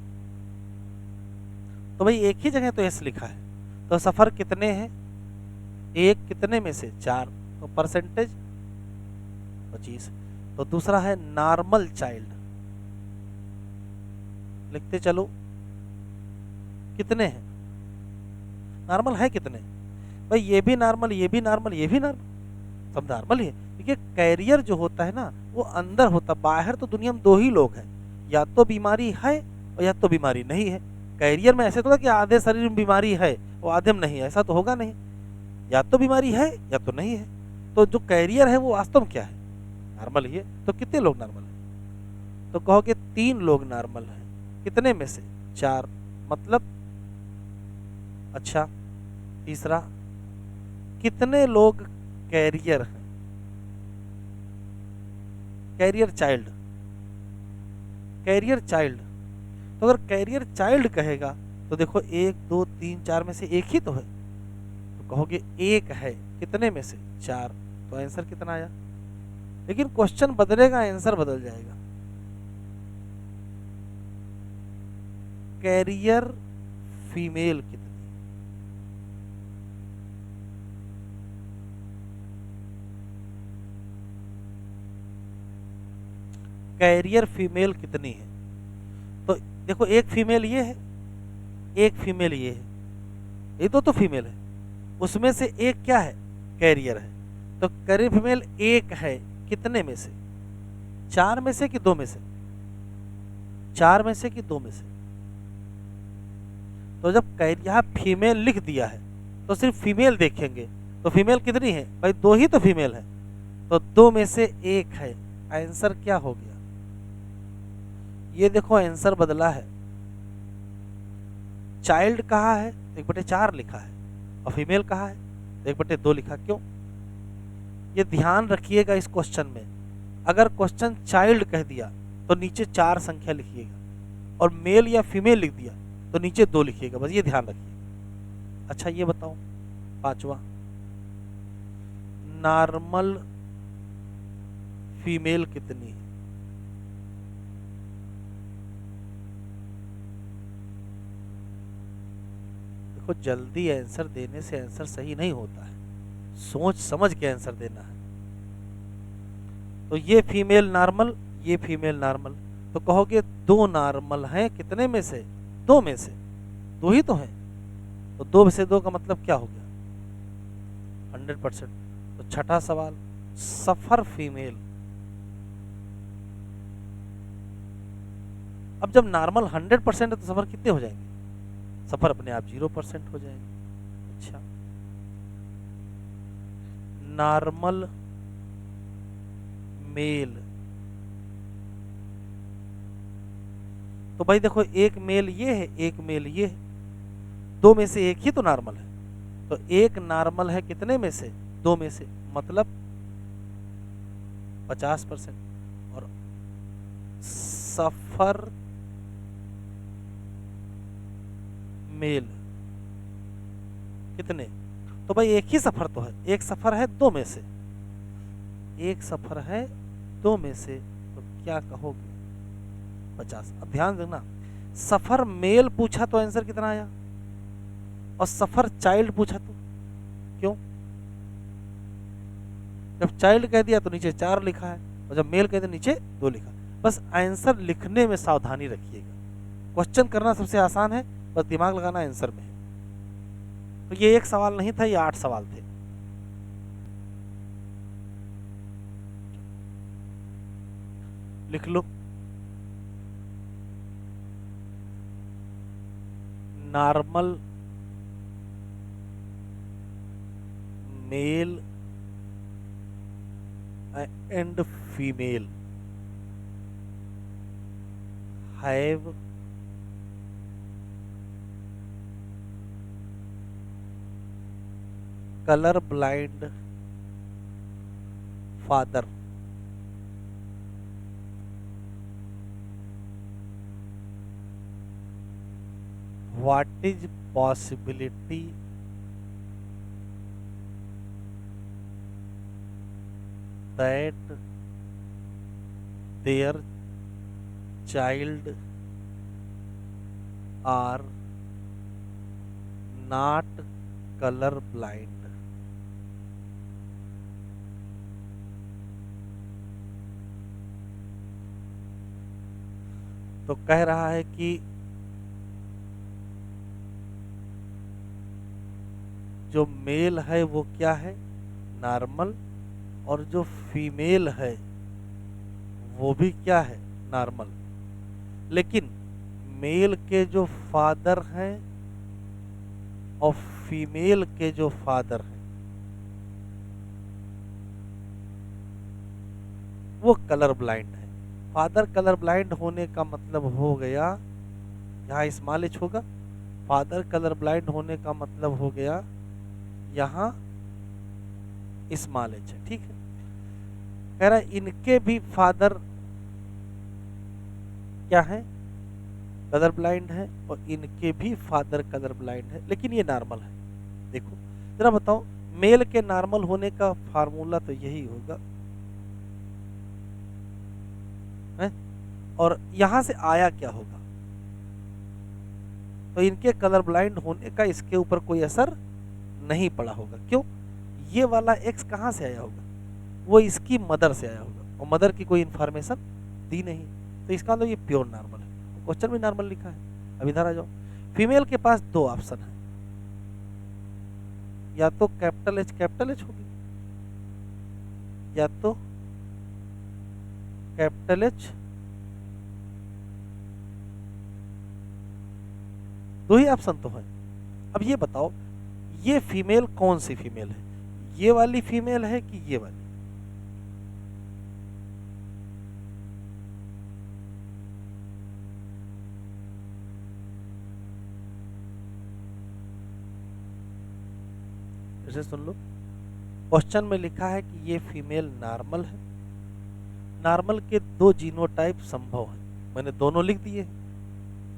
तो भाई एक ही जगह तो एस लिखा है, तो सफर कितने हैं? एक, कितने में से? 4, तो परसेंटेज 25। तो दूसरा है नॉर्मल चाइल्ड, लिखते चलो कितने हैं? नॉर्मल है कितने? भाई ये भी नॉर्मल, ये भी नॉर्मल, ये भी नॉर्मल, सब नॉर्मल ही है। देखिए कैरियर जो होता है ना वो अंदर होता, बाहर तो दुनिया में दो ही लोग हैं, या तो बीमारी है और या तो बीमारी नहीं है। कैरियर में ऐसे थोड़ा कि आधे शरीर में बीमारी है और आधे में नहीं है, ऐसा तो होगा नहीं। या तो बीमारी है या तो नहीं है। तो जो कैरियर है वो वास्तव में क्या है? नॉर्मल ही है। तो कितने लोग नॉर्मल है? तो कहो कि 3 लोग नॉर्मल हैं, कितने में से? 4, मतलब अच्छा। तीसरा, कितने लोग कैरियर हैं? Carrier child, carrier child. तो अगर कैरियर चाइल्ड कहेगा तो देखो 1 2 3 4 में से एक ही तो है, तो कहोगे एक है, कितने में से? 4। तो आंसर कितना आया? लेकिन क्वेश्चन बदलेगा, आंसर बदल जाएगा। कैरियर फीमेल कितनी? कैरियर फीमेल कितनी है? तो देखो एक फीमेल ये है, एक फीमेल ये है, ये तो फीमेल है, उसमें से एक क्या है? कैरियर है। तो कैरियर फीमेल एक है, कितने में से? 4 में से कि 2 में से? 4 में से कि 2 में से? तो जब यहाँ फीमेल लिख दिया है तो सिर्फ फीमेल देखेंगे, तो फीमेल कितनी है? भाई 2 ही तो फीमेल है, तो 2 में से एक है। आंसर क्या हो गया? ये देखो आंसर बदला है। चाइल्ड कहा है 1/4 लिखा है, और फीमेल कहा है 1/2 लिखा। क्यों? ये ध्यान रखिएगा इस क्वेश्चन में। अगर क्वेश्चन चाइल्ड कह दिया तो नीचे 4 संख्या लिखिएगा, और मेल या फीमेल लिख दिया तो नीचे 2 लिखिएगा, बस ये ध्यान रखिए। अच्छा ये बताओ पांचवा, नॉर्मल फीमेल कितनी है? देखो जल्दी आंसर देने से आंसर सही नहीं होता है, सोच समझ के आंसर देना है। तो ये फीमेल नॉर्मल, ये फीमेल नॉर्मल, तो कहोगे 2 नॉर्मल हैं, कितने में से? 2 में से, 2 ही तो हैं। तो 2 में से 2 का मतलब क्या हो गया? 100%। तो छठा सवाल, सफर फीमेल। अब जब नॉर्मल 100% है तो सफर कितने हो जाएंगे? सफर अपने आप 0% हो जाएंगे। अच्छा, नॉर्मल मेल। तो भाई देखो एक मेल ये है, एक मेल ये है, दो में से एक ही तो नॉर्मल है, तो एक नॉर्मल है कितने में से, दो में से, मतलब 50%। और सफर मेल कितने, तो भाई एक ही सफर तो है, एक सफर है दो में से, एक सफर है दो में से, तो क्या कहोगे, 50। अब ध्यान देना, सफर मेल पूछा तो आंसर कितना आया, और सफर चाइल्ड पूछा तो क्यों, जब चाइल्ड कह दिया तो नीचे 4 लिखा है, और जब मेल कह दिया नीचे 2 लिखा। बस आंसर लिखने में सावधानी रखिएगा, क्वेश्चन करना सबसे आसान है, बस दिमाग लगाना आंसर में है। तो ये एक सवाल नहीं था, ये 8 सवाल थे। लिख लो, normal male and female have colour blind father. What is possibility that their child are not color blind? तो कह रहा है कि जो मेल है वो क्या है, नॉर्मल, और जो फीमेल है वो भी क्या है, नॉर्मल। लेकिन मेल के जो फादर हैं और फीमेल के जो फादर हैं वो कलर ब्लाइंड है। फादर कलर ब्लाइंड होने का मतलब हो गया, यहाँ स्मॉल एच होगा, फादर कलर ब्लाइंड होने का मतलब हो गया यहाँ स्मॉल एच है, ठीक है। कह रहा है इनके भी फादर क्या है, कलर ब्लाइंड है, और इनके भी फादर कलर ब्लाइंड है, लेकिन ये नॉर्मल है। देखो जरा बताओ, मेल के नॉर्मल होने का फार्मूला तो यही होगा है? और यहां से आया क्या होगा, तो इनके कलर ब्लाइंड होने का इसके ऊपर कोई असर नहीं पड़ा होगा। क्यों, ये वाला एक्स कहां से आया होगा, वो इसकी मदर से आया होगा, और मदर की कोई इंफॉर्मेशन दी नहीं, तो इसका मतलब ये प्योर नॉर्मल है। क्वेश्चन में नॉर्मल लिखा है। अब इधर आ जाओ, फीमेल के पास दो ऑप्शन है, या तो कैपिटल एच होगी, या तो कैपिटल एच, दो ही ऑप्शन तो है। अब ये बताओ, ये फीमेल कौन सी फीमेल है, ये वाली फीमेल है कि ये वाली, इसे सुन लो। क्वेश्चन में लिखा है कि ये फीमेल नॉर्मल है, नॉर्मल के दो जीनोटाइप संभव है, मैंने दोनों लिख दिए।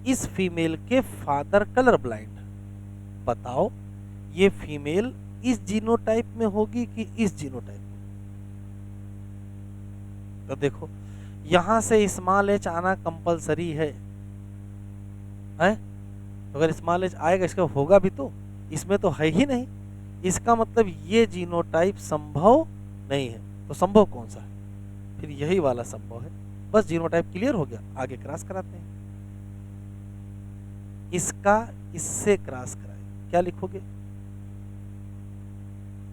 इस फीमेल के फादर कलर ब्लाइंड, बताओ ये फीमेल इस जीनोटाइप में होगी कि इस जीनोटाइप में। तो देखो यहां से स्मॉल एच आना कंपलसरी है, तो अगर स्मॉल एच आएगा इसका होगा भी, तो इसमें तो है ही नहीं, इसका मतलब ये जीनोटाइप संभव नहीं है। तो संभव कौन सा है, फिर यही वाला संभव है। बस जीनोटाइप क्लियर हो गया, आगे क्रॉस कराते हैं। इसका इससे क्रॉस कराए, क्या लिखोगे,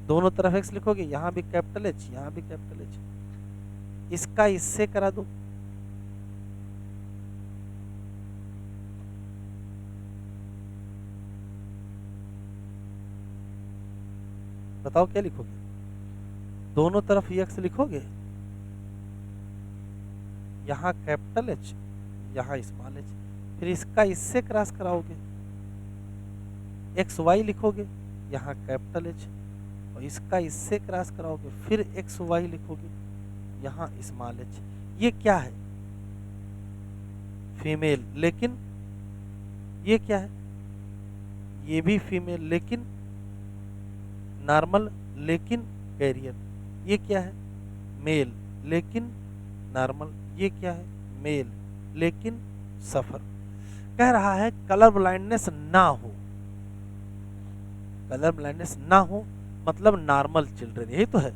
दोनों तरफ एक्स लिखोगे, यहां भी कैपिटल एच, यहां भी कैपिटल एच। इसका इससे करा दो, बताओ क्या लिखोगे, दोनों तरफ एक्स लिखोगे, यहां कैपिटल एच, यहां स्मॉल एच, फिर इसका इससे क्रॉस कराओगे, एक्स वाई लिखोगे, यहाँ कैपिटल एच, और इसका इससे क्रॉस कराओगे, फिर एक्स वाई लिखोगे, यहाँ स्मॉल एच। ये क्या है? फीमेल, लेकिन ये क्या है? ये भी फीमेल लेकिन नॉर्मल, लेकिन कैरियर। ये क्या है? मेल लेकिन नॉर्मल। ये क्या है? मेल लेकिन सफर। कह रहा है कलर ब्लाइंडनेस ना हो, कलर ब्लाइंडनेस ना हो मतलब नॉर्मल चिल्ड्रन, यही तो है।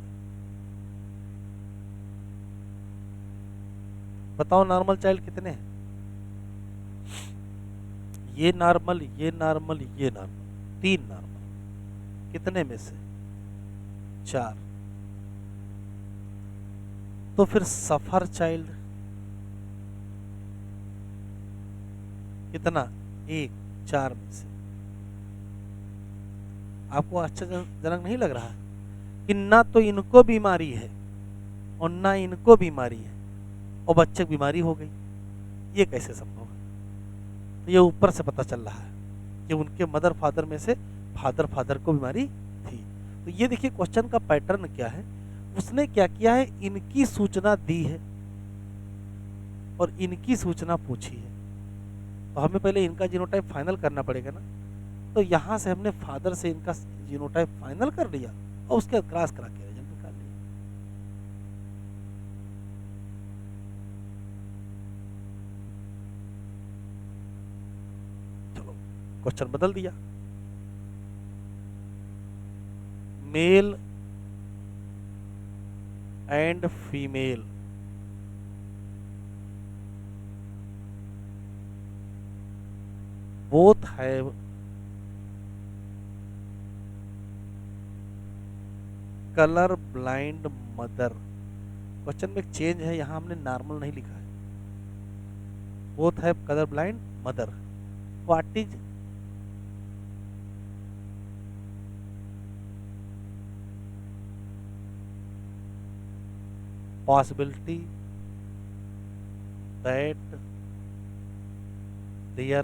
बताओ नॉर्मल चाइल्ड कितने हैं? ये नॉर्मल, ये नॉर्मल, ये नॉर्मल, 3 नॉर्मल। कितने में से? 4। तो फिर सफर चाइल्ड कितना? 1, 4 में से। आपको आश्चर्यजनक नहीं लग रहा कि ना तो इनको बीमारी है और ना इनको बीमारी है और बच्चे की बीमारी हो गई? ये कैसे संभव है? तो ये ऊपर से पता चल रहा है कि उनके मदर फादर में से फादर को बीमारी थी। तो ये देखिए क्वेश्चन का पैटर्न क्या है। उसने क्या किया है, इनकी सूचना दी है और इनकी सूचना पूछी है। तो हमें पहले इनका जीनोटाइप फाइनल करना पड़ेगा ना। तो यहाँ से हमने फादर से इनका जीनोटाइप फाइनल कर लिया और उसके बाद क्रॉस करा के रिजल्ट निकाल लिया। चलो क्वेश्चन बदल दिया। Mail and female both have colour blind mother. Question में एक चेंज है, यहां हमने नॉर्मल नहीं लिखा है, both have colour blind mother. What is possibility that their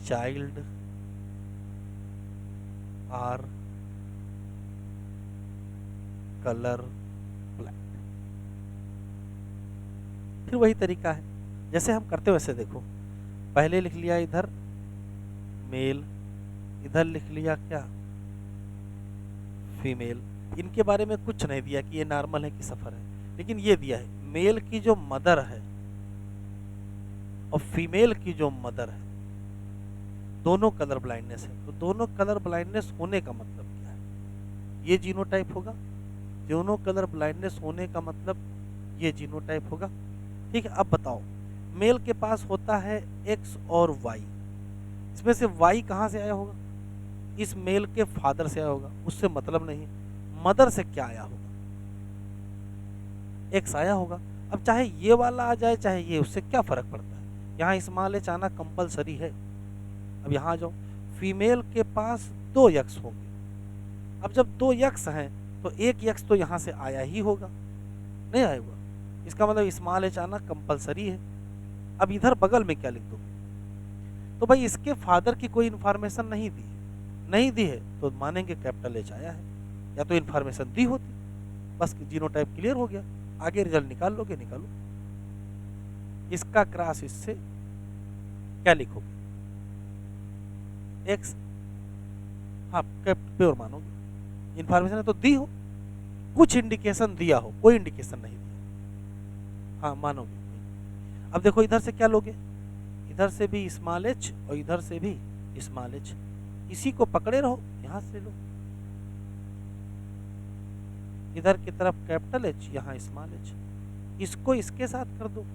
child are color blind? फिर वही तरीका है जैसे हम करते हो वैसे देखो। पहले लिख लिया इधर मेल, इधर लिख लिया क्या? फीमेल। इनके बारे में कुछ नहीं दिया कि ये नॉर्मल है कि सफर है, लेकिन ये दिया है मेल की जो मदर है और फीमेल की जो मदर है दोनों कलर ब्लाइंडनेस है। तो दोनों कलर ब्लाइंडनेस होने का मतलब क्या है? ये जीनोटाइप होगा। दोनों कलर ब्लाइंडनेस होने का मतलब ये जीनोटाइप होगा। ठीक है, अब बताओ मेल के पास होता है एक्स और वाई, इसमें से वाई कहाँ से आया होगा? इस मेल के फादर से आया होगा, उससे मतलब नहीं। मदर से क्या आया होगा? एक्स आया होगा। अब चाहे ये वाला आ जाए चाहे ये, उससे क्या फर्क पड़ता है? यहाँ स्मॉल एच आना कंपलसरी है। अब यहाँ आ जाओ, फीमेल के पास 2 यक्स होंगे। अब जब 2 यक्स हैं तो 1 यक्स तो यहाँ से आया ही होगा, नहीं आएगा? इसका मतलब स्मॉल एच आना कंपलसरी है। अब इधर बगल में क्या लिख दोगे? तो भाई इसके फादर की कोई इन्फॉर्मेशन नहीं दी है, नहीं दी है तो मानेंगे कैपिटल एच आया है, या तो इन्फॉर्मेशन दी होती, बस जीनोटाइप क्लियर हो गया। आगे रिजल्ट निकाल लोगे, निकालो। इसका क्रॉस इससे क्या लिखोगे? एक्स, हाँ प्योर मानोगे। इन्फॉर्मेशन तो दी हो, कुछ इंडिकेशन दिया हो, कोई इंडिकेशन नहीं दिया, हाँ मानोगे। अब देखो इधर से क्या लोगे? इधर से भी स्मॉल एच और इधर से भी स्मॉल एच, इसी को पकड़े रहो, यहां से लो। इधर की तरफ कैपिटल एच, यहाँ स्मॉल एच, इसको इसके साथ कर दो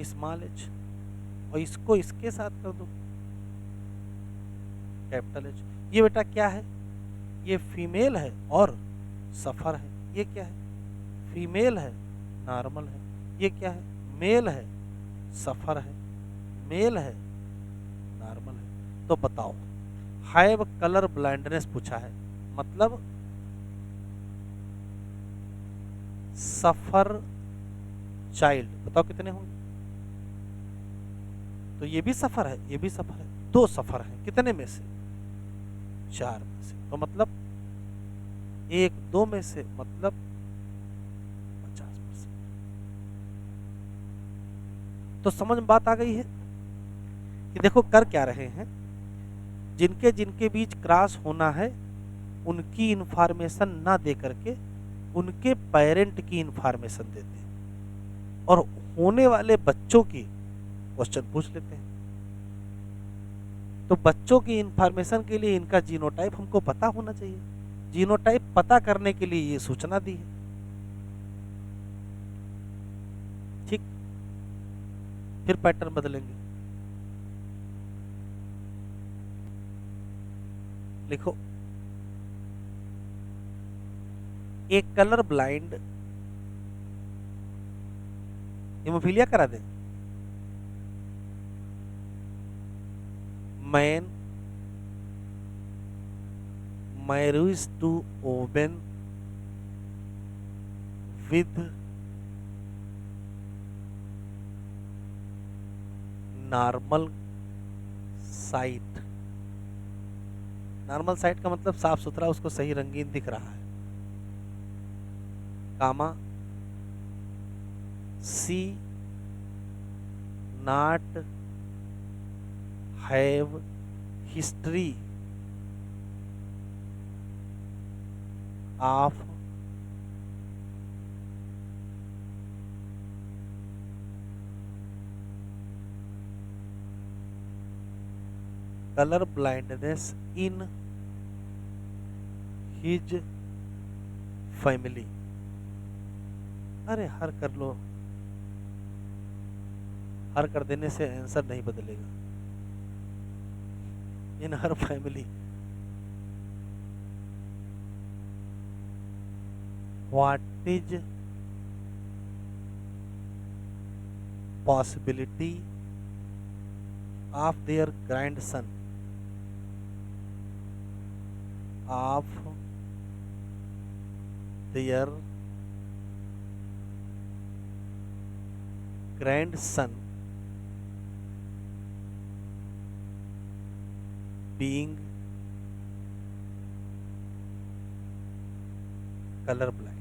स्मॉल एच और इसको इसके साथ कर दो कैपिटल एच। ये बेटा क्या है? ये फीमेल है और सफर है। ये क्या है? फीमेल है, नॉर्मल है। ये क्या है? मेल है, सफर है। मेल है, नॉर्मल है। तो बताओ हैव कलर ब्लाइंडनेस पूछा है, मतलब सफर चाइल्ड बताओ कितने होंगे? तो ये भी सफर है, ये भी सफर है, 2 सफर हैं, कितने में से? 4 में से। तो मतलब 1 2 में से मतलब 50%। तो समझ में बात आ गई है कि देखो कर क्या रहे हैं, जिनके जिनके बीच क्रॉस होना है उनकी इंफॉर्मेशन ना दे करके उनके पेरेंट की इंफॉर्मेशन देते हैं और होने वाले बच्चों की क्वेश्चन पूछ लेते हैं। तो बच्चों की इंफॉर्मेशन के लिए इनका जीनोटाइप हमको पता होना चाहिए। जीनोटाइप पता करने के लिए ये सूचना दी है। ठीक, फिर पैटर्न बदलेंगे। लिखो, एक कलर ब्लाइंड हीमोफीलिया करा दें man marries to woman with normal site. Normal site का मतलब साफ सुथरा, उसको सही रंगीन दिख रहा है। Comma C not have history of colour blindness in his family. अरे हर कर लो, हर कर देने से आंसर नहीं बदलेगा। In her family what is possibility of their grandson of their grandson being colorblind।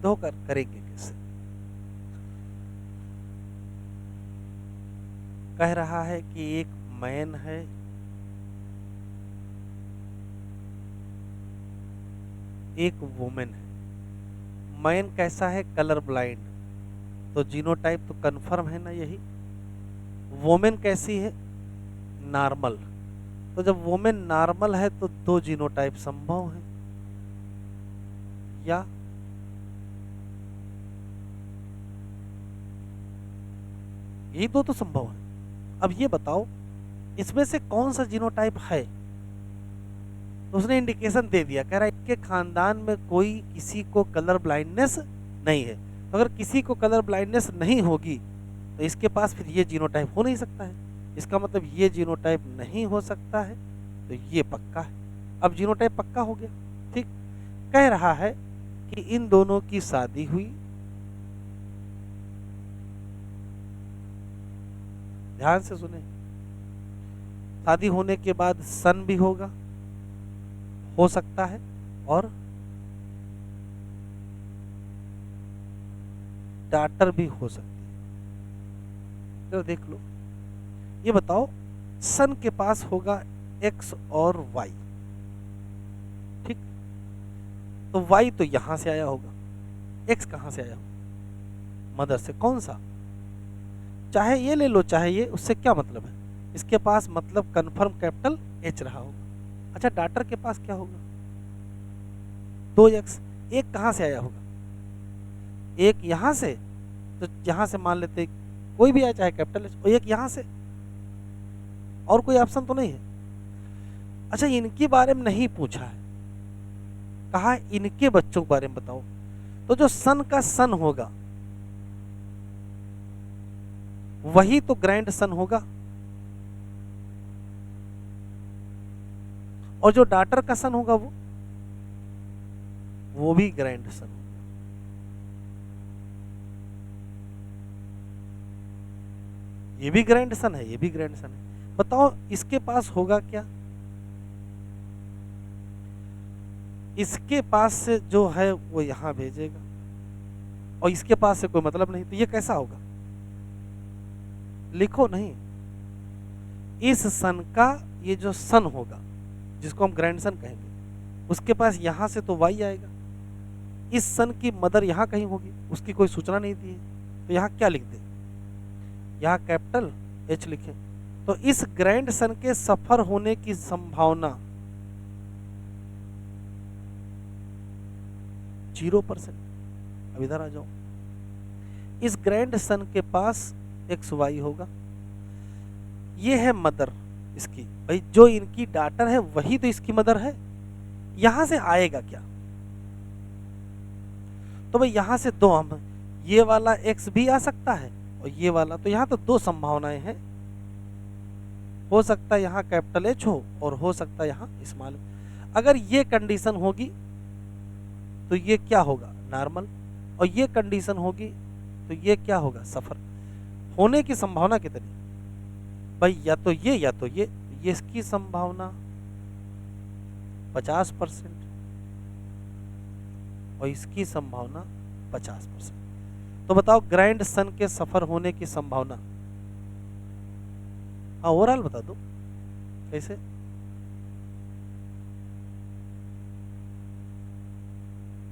दो करेंगे कैसे? कह रहा है कि एक मैन है, एक वुमेन है। मैन कैसा है? कलर ब्लाइंड, तो जीनोटाइप तो कंफर्म है ना यही। वुमेन कैसी है? नॉर्मल। तो जब वुमेन नॉर्मल है तो 2 जीनोटाइप संभव है, या यही 2 तो संभव है। अब ये बताओ इसमें से कौन सा जीनोटाइप है? तो उसने इंडिकेशन दे दिया, कह रहा है इनके खानदान में कोई किसी को कलर ब्लाइंडनेस नहीं है। तो अगर किसी को कलर ब्लाइंडनेस नहीं होगी तो इसके पास फिर ये जीनोटाइप हो नहीं सकता है। इसका मतलब ये जीनोटाइप नहीं हो सकता है, तो ये पक्का है। अब जीनोटाइप पक्का हो गया। ठीक, कह रहा है कि इन दोनों की शादी हुई। ध्यान से सुने, शादी होने के बाद सन भी होगा, हो सकता है, और डॉटर भी हो सकती है। तो देख लो, ये बताओ सन के पास होगा एक्स और वाई। ठीक, तो वाई तो यहां से आया होगा, एक्स कहां से आया होगा? मदर से। कौन सा? चाहे ये ले लो चाहे ये, उससे क्या मतलब है? इसके पास मतलब कंफर्म कैपिटल एच रहा होगा। अच्छा, डॉटर के पास क्या होगा? 2x। एक कहां से आया होगा? एक यहां से, तो यहां से मान लेते कोई भी आया चाहे कैपिटल एच, और एक यहां से, और कोई ऑप्शन तो नहीं है। अच्छा, इनके बारे में नहीं पूछा है, कहा इनके बच्चों के बारे में बताओ। तो जो सन का सन होगा वही तो ग्रैंड सन होगा, और जो डॉटर का सन होगा वो भी ग्रैंड सन। ये भी ग्रैंड सन है, ये भी ग्रैंड सन है। बताओ इसके पास होगा क्या? इसके पास से जो है वो यहां भेजेगा और इसके पास से कोई मतलब नहीं, तो ये कैसा होगा? लिखो नहीं, इस सन का ये जो सन होगा जिसको हम ग्रैंड सन कहेंगे, उसके पास यहां से तो वाई आएगा, इस सन की मदर यहां कहीं होगी, उसकी कोई सूचना नहीं दी है, तो यहां क्या लिख दे? यहां कैपिटल एच लिखे। तो इस ग्रैंड सन के सफर होने की संभावना 0%। अब इधर आ जाओ, इस ग्रैंड सन के पास एक्स वाई होगा, ये है मदर इसकी, भाई जो इनकी डॉटर है वही तो इसकी मदर है, यहां से आएगा क्या? तो भाई यहां से दो हम, ये वाला एक्स भी आ सकता है और ये वाला, तो यहां तो दो संभावनाएं हैं, हो सकता है यहां कैपिटल एच हो और हो सकता है यहां स्मॉल। अगर ये कंडीशन होगी तो ये क्या होगा? नॉर्मल। और ये कंडीशन होगी तो ये क्या होगा? सफर। होने की संभावना कितनी भाई? या तो ये या तो ये इसकी संभावना 50% और इसकी संभावना 50%। तो बताओ ग्रैंड सन के सफर होने की संभावना, हाँ ओवरऑल बता दो कैसे?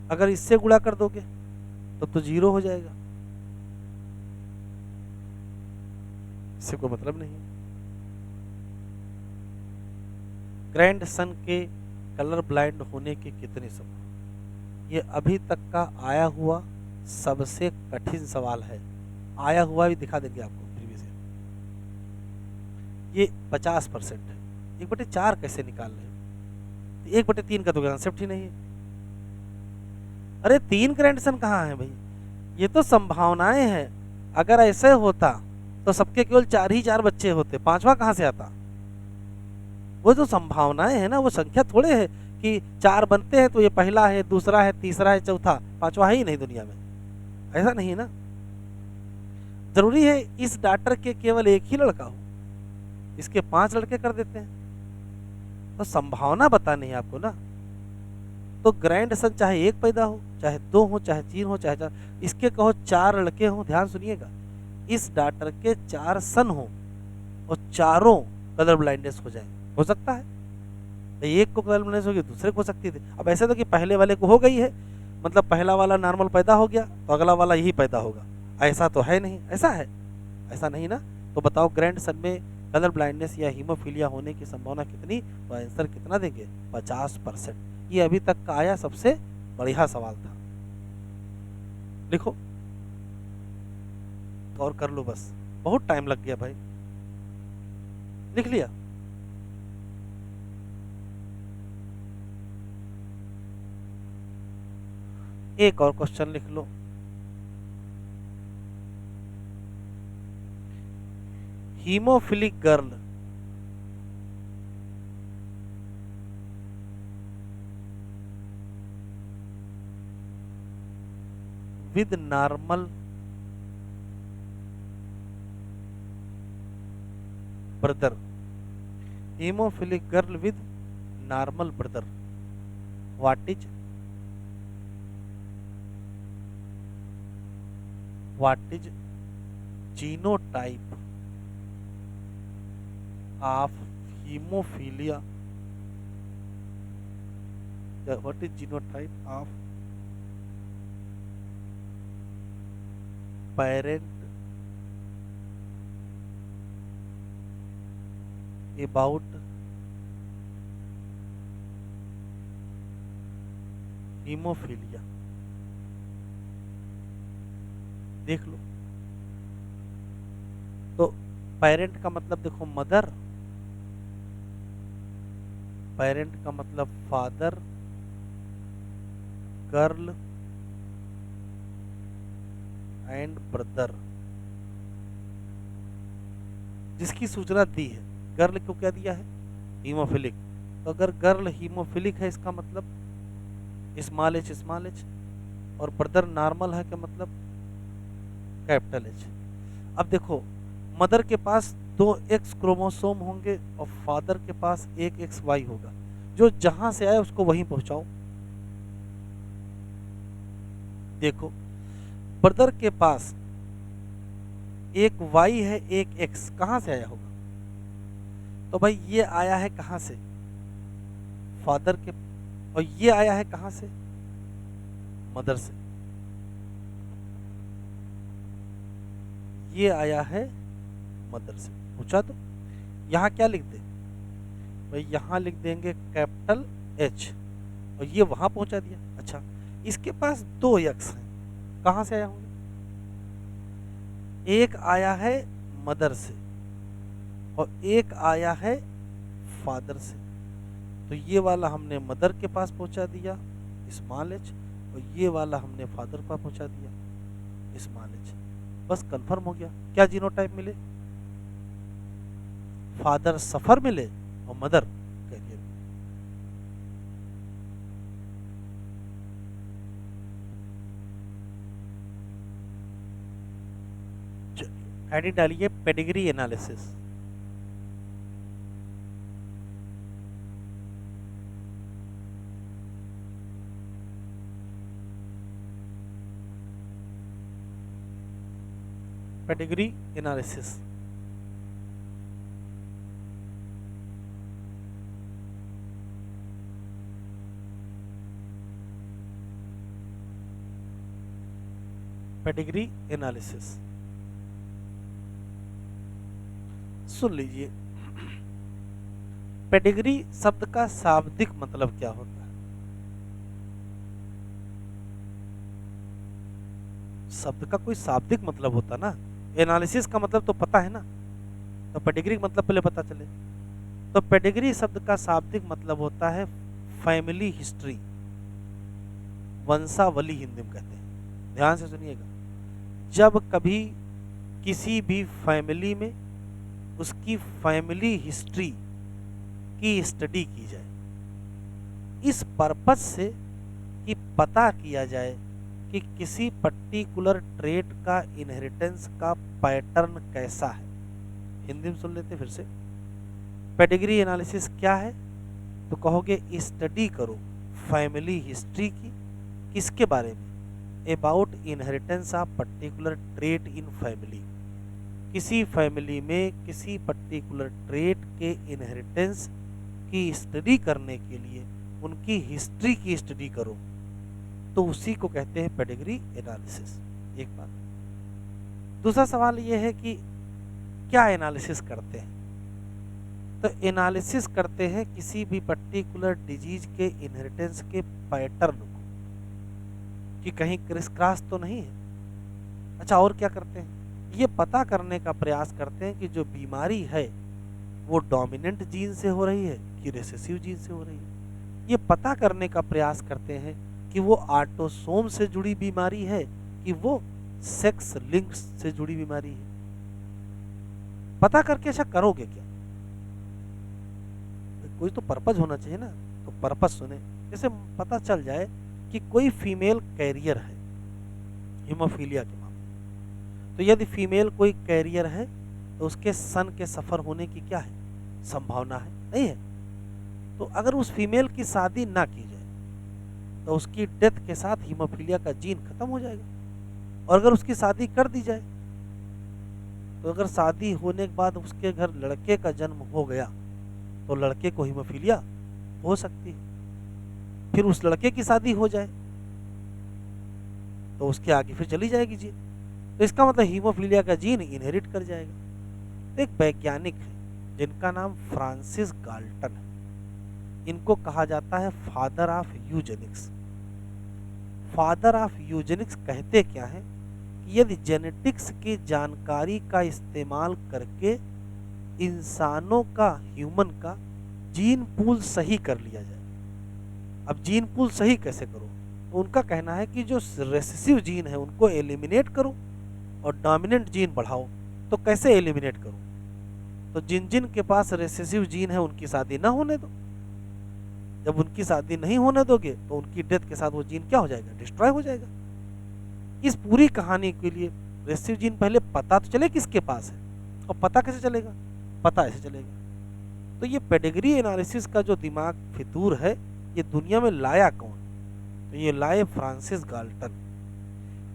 अगर इससे गुणा कर दोगे तो 0 हो जाएगा, इससे कोई मतलब नहीं। ग्रैंड सन के कलर ब्लाइंड होने की कितनी संभावना? ये अभी तक का आया हुआ सबसे कठिन सवाल है, आया हुआ भी दिखा देंगे आपको प्रीवियस ईयर। ये 50% है, 1/4 कैसे निकाल रहे? 1/3 का तो कॉन्सेप्ट ही नहीं है। अरे 3 ग्रैंड सन कहाँ है भाई? ये तो संभावनाएं हैं, अगर ऐसे होता तो सबके केवल 4 ही 4 बच्चे होते, 5वां कहाँ से आता? वो तो संभावनाएं है ना, वो संख्या थोड़े है कि 4 बनते हैं तो ये पहला है, दूसरा है, तीसरा है, चौथा, 5वां है ही नहीं दुनिया में, ऐसा नहीं है ना। जरूरी है इस डॉक्टर के केवल एक ही लड़का हो, इसके 5 लड़के कर देते हैं, तो संभावना बतानी है आपको ना। तो ग्रैंड सन चाहे 1 पैदा हो, चाहे 2 हो, चाहे 3 हो, चाहे 4, इसके कहो 4 लड़के हो, ध्यान सुनिएगा, इस डॉक्टर के 4 सन हो और चारों कलर ब्लाइंडनेस हो जाए, हो सकता है। एक को कलर ब्लाइंडनेस होगी, दूसरे को हो सकती थी। अब ऐसे तो कि पहले वाले को हो गई है, मतलब पहला वाला नॉर्मल पैदा हो गया तो अगला वाला यही पैदा होगा, ऐसा तो है नहीं। ऐसा है? ऐसा नहीं ना। तो बताओ ग्रैंड सन में कलर ब्लाइंडनेस या हीमोफीलिया होने की संभावना कितनी? तो आंसर कितना देंगे? 50%। ये अभी तक का आया सबसे बढ़िया सवाल था। लिखो और कर लो, बस बहुत टाइम लग गया भाई। लिख लिया? एक और क्वेश्चन लिख लो। Haemophilic girl with normal brother, hemophilic girl with normal brother, what is genotype of hemophilia? What is genotype of parent about haemophilia? देख लो। तो पेरेंट का मतलब देखो मदर, पेरेंट का मतलब फादर, गर्ल एंड ब्रदर, जिसकी सूचना दी है। गर्ल को क्या दिया है? हीमोफिलिक। तो अगर गर्ल हीमोफिलिक है इसका मतलब स्मॉल एच, और ब्रदर नॉर्मल है क्या मतलब कैपिटल एच। अब देखो, मदर के पास 2 एक्स क्रोमोसोम होंगे और फादर के पास 1 XY होगा, जो जहां से आए उसको वहीं पहुंचाओ। देखो, ब्रदर के पास 1 Y है, 1 X, कहां से आया होगा? तो भाई ये आया है कहां से? फादर के, और ये आया है कहां से? मदर से। ये आया है मदर से, पूछा तो यहाँ क्या लिख दे भाई? यहाँ लिख देंगे कैपिटल एच, और ये वहां पहुंचा दिया। अच्छा, इसके पास 2 एक्स हैं, कहां से आया होंगे? एक आया है मदर से और एक आया है फादर से। तो ये वाला हमने मदर के पास पहुंचा दिया स्मॉल एच, और ये वाला हमने फादर के पास पहुंचा दिया स्मॉल एच। बस कंफर्म हो गया। क्या जीनोटाइप मिले? फादर सफर मिले और मदर कैरियर। हेडिंग डालिए pedigree analysis. Pedigree analysis. Pedigree analysis सुन लीजिए। पेडिग्री शब्द का शाब्दिक मतलब क्या होता है? शब्द का कोई शाब्दिक मतलब होता ना। एनालिसिस का मतलब तो पता है ना, तो पेडिग्री मतलब पहले पता चले। तो पेडिग्री शब्द का शाब्दिक मतलब होता है फैमिली हिस्ट्री, वंशावली हिंदी में कहते हैं। ध्यान से सुनिएगा, जब कभी किसी भी फैमिली में उसकी फैमिली हिस्ट्री की स्टडी की जाए, इस पर्पस से कि पता किया जाए कि किसी पर्टिकुलर ट्रेट का इनहेरिटेंस का पैटर्न कैसा है। हिंदी में सुन लेते फिर से। पेडिग्री एनालिसिस क्या है? तो कहोगे स्टडी करो फैमिली हिस्ट्री की, किसके बारे में? About inheritance of particular trait in family. किसी फैमिली में किसी पर्टिकुलर ट्रेट के इनहेरिटेंस की स्टडी करने के लिए उनकी हिस्ट्री की स्टडी करो, तो उसी को कहते हैं पेडिग्री एनालिसिस। एक बात। दूसरा सवाल ये है कि क्या एनालिसिस करते हैं? तो एनालिसिस करते हैं किसी भी पर्टिकुलर डिजीज के इनहेरिटेंस के पैटर्न को, कि कहीं क्रिस क्रॉस तो नहीं है। अच्छा, और क्या करते हैं? ये पता करने का प्रयास करते हैं कि जो बीमारी है वो डोमिनेंट जीन से हो रही है कि रिसेसिव जीन से हो रही है। ये पता करने का प्रयास करते हैं कि वो ऑटोसोम से जुड़ी बीमारी है कि वो सेक्स लिंक्स से जुड़ी बीमारी है। पता करके ऐसा करोगे क्या? कोई तो पर्पज होना चाहिए ना। तो पर्पज सुने, जैसे पता चल जाए कि कोई फीमेल कैरियर है हीमोफीलिया के मामले, तो यदि फीमेल कोई कैरियर है तो उसके सन के सफर होने की क्या है? संभावना है, नहीं है? तो अगर उस फीमेल की शादी ना की जाए तो उसकी डेथ के साथ हीमोफीलिया का जीन खत्म हो जाएगा। और अगर उसकी शादी कर दी जाए, तो अगर शादी होने के बाद उसके घर लड़के का जन्म हो गया तो लड़के को हीमोफीलिया हो सकती है। फिर उस लड़के की शादी हो जाए तो उसके आगे फिर चली जाएगी जीन। तो इसका मतलब हीमोफीलिया का जीन इनहेरिट कर जाएगा। तो एक वैज्ञानिक है जिनका नाम फ्रांसिस गाल्टन है। इनको कहा जाता है father of Eugenix. Father of Eugenix कहते क्या है कि यदि जेनेटिक्स की जानकारी का इस्तेमाल करके इंसानों का, ह्यूमन का जीन पूल सही कर लिया जाए। अब जीन पूल सही कैसे करो? तो उनका कहना है कि जो रेसेसिव जीन है उनको एलिमिनेट करो और डोमिनेंट जीन बढ़ाओ। तो कैसे एलिमिनेट करो? तो जिन जिन के पास रेसेसिव जीन है उनकी शादी ना होने दो। जब उनकी शादी नहीं होने दोगे तो उनकी डेथ के साथ वो जीन क्या हो जाएगा, डिस्ट्रॉय हो जाएगा। इस पूरी कहानी के लिए रेसिव जीन पहले पता तो चले किसके पास है, और पता कैसे चलेगा, पता ऐसे चलेगा। तो ये पेडिग्री एनालिसिस का जो दिमाग फितूर है, ये दुनिया में लाया कौन? तो ये लाए फ्रांसिस गाल्टन।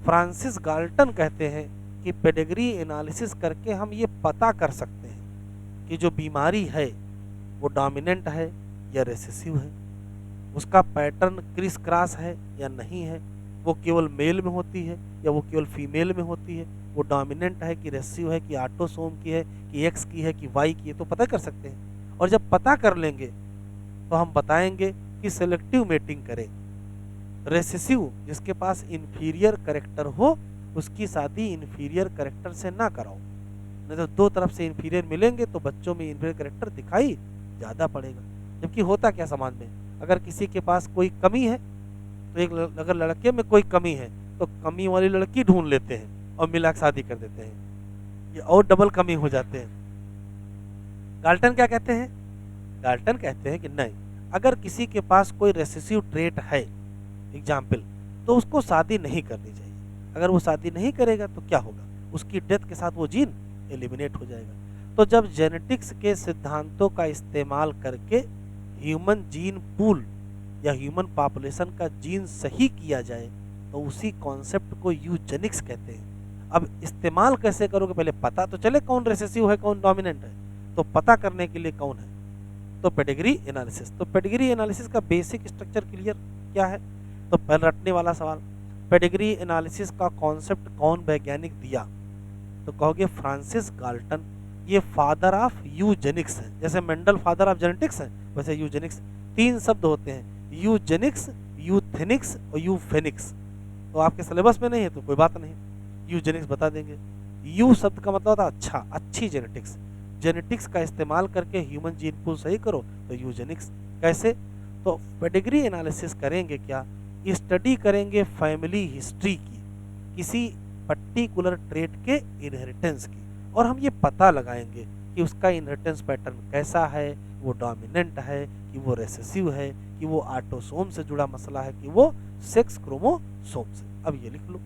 फ्रांसिस गाल्टन कहते हैं कि पेडिग्री एनालिसिस करके हम ये पता कर सकते हैं कि जो बीमारी है वो डोमिनेंट है या रिसेसिव है, उसका पैटर्न क्रिस क्रॉस है या नहीं है, वो केवल मेल में होती है या वो केवल फीमेल में होती है, वो डोमिनेंट है कि रेसिव है कि ऑटोसोम की है कि एक्स की है कि वाई की है, तो पता कर सकते हैं। और जब पता कर लेंगे तो हम बताएंगे कि सेलेक्टिव मेटिंग करें। रेसेसिव जिसके पास इन्फीरियर करेक्टर हो उसकी शादी इन्फीरियर करेक्टर से ना कराओ, नहीं तो दो तरफ से इन्फीरियर मिलेंगे तो बच्चों में इन्फीरियर करेक्टर दिखाई ज़्यादा पड़ेगा। जबकि होता क्या समाज में, अगर किसी के पास कोई कमी है तो अगर लड़के में कोई कमी है तो कमी वाली लड़की ढूंढ लेते हैं और मिला के शादी कर देते हैं, ये और डबल कमी हो जाते हैं। गाल्टन क्या कहते हैं? गाल्टन कहते हैं कि नहीं, अगर किसी के पास कोई रेसेसिव ट्रेट है एग्जाम्पल, तो उसको शादी नहीं करनी चाहिए। अगर वो शादी नहीं करेगा तो क्या होगा, उसकी डेथ के साथ वो जीन एलिमिनेट हो जाएगा। तो जब जेनेटिक्स के सिद्धांतों का इस्तेमाल करके ह्यूमन जीन पूल या ह्यूमन पॉपुलेशन का जीन सही किया जाए तो उसी कॉन्सेप्ट को यूजेनिक्स कहते हैं। अब इस्तेमाल कैसे करोगे, पहले पता तो चले कौन रेसेसिव है कौन डोमिनेंट है, तो पता करने के लिए कौन है, तो पेडिग्री एनालिसिस। तो पेडिग्री एनालिसिस का बेसिक स्ट्रक्चर क्लियर क्या है? तो पहले रटने वाला सवाल, पेडिग्री एनालिसिस का कॉन्सेप्ट कौन वैज्ञानिक दिया? तो कहोगे फ्रांसिस गाल्टन। ये फादर ऑफ यूजेनिक्स है, जैसे मेंडल फादर ऑफ जेनेटिक्स है वैसे यूजेनिक्स। तीन शब्द होते हैं, यूजेनिक्स, यूथेनिक्स और यूफेनिक्स। तो आपके सिलेबस में नहीं है तो कोई बात नहीं, यूजेनिक्स बता देंगे। यू शब्द का मतलब होता है अच्छा, अच्छी जेनेटिक्स। जेनेटिक्स का इस्तेमाल करके ह्यूमन जीन पूल सही करो तो यूजेनिक्स। कैसे? तो पेडिग्री एनालिसिस करेंगे क्या, स्टडी करेंगे फैमिली हिस्ट्री की, किसी पर्टिकुलर ट्रेट के इनहेरिटेंस की, और हम ये पता लगाएंगे कि उसका इनहेरिटेंस पैटर्न कैसा है, वो डोमिनेंट है कि वो रेसेसिव है कि वो ऑटोसोम से जुड़ा मसला है कि वो सेक्स क्रोमोसोम से। अब ये लिख लो।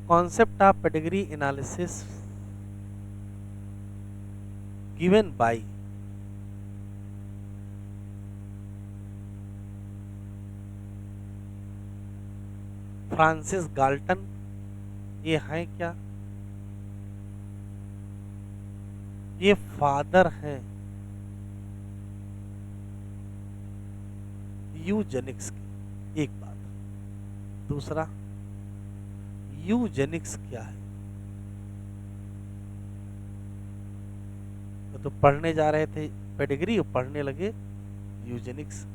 Concept of pedigree analysis given by Francis Galton. ये है क्या, ये फादर हैं यूजेनिक्स के। एक बात। दूसरा, यूजेनिक्स क्या है? तो पढ़ने जा रहे थे पेडिग्री और पढ़ने लगे यूजेनिक्स।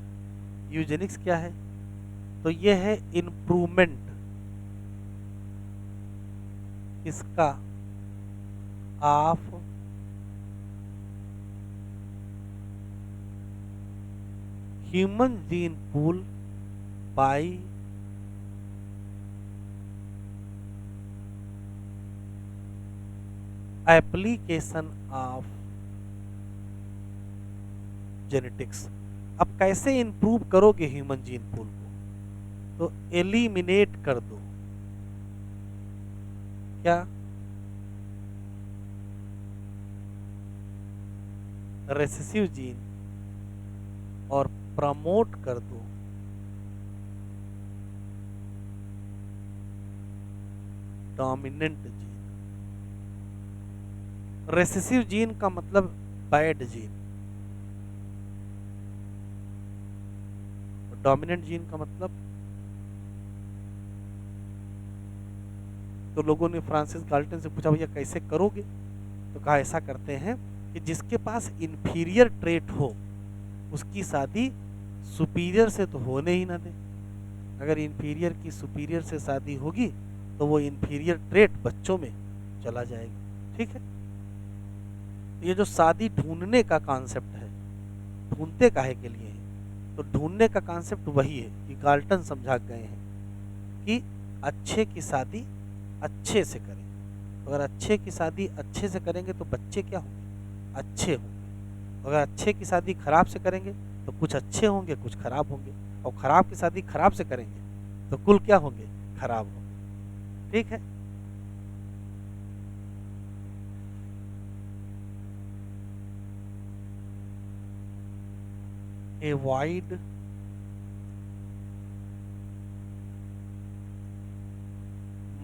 यूजेनिक्स क्या है? तो ये है इम्प्रूवमेंट इसका of human gene pool by application of genetics. अब कैसे इंप्रूव करोगे ह्यूमन जीन पूल को? तो एलिमिनेट कर दो क्या, रेसेसिव जीन और प्रमोट कर दो डोमिनेंट जीन। रेसेसिव जीन का मतलब बैड जीन, डोमिनेंट जीन का मतलब। तो लोगों ने फ्रांसिस गाल्टन से पूछा भैया कैसे करोगे? तो कहा ऐसा करते हैं कि जिसके पास इन्फीरियर ट्रेट हो उसकी शादी सुपीरियर से तो होने ही ना दे। अगर इन्फीरियर की सुपीरियर से शादी होगी तो वो इन्फीरियर ट्रेट बच्चों में चला जाएगा। ठीक है, ये जो शादी ढूंढने का कॉन्सेप्ट है ढूंढते काहे के लिए हैं? तो ढूंढने का कॉन्सेप्ट वही है कि गाल्टन समझा गए हैं कि अच्छे की शादी अच्छे से करें। अगर अच्छे की शादी अच्छे से करेंगे तो बच्चे क्या होंगे? अच्छे होंगे। अगर अच्छे की शादी खराब से करेंगे तो कुछ अच्छे होंगे, कुछ खराब होंगे। और खराब की शादी खराब से करेंगे तो कुल क्या होंगे? खराब होंगे। ठीक है। Avoid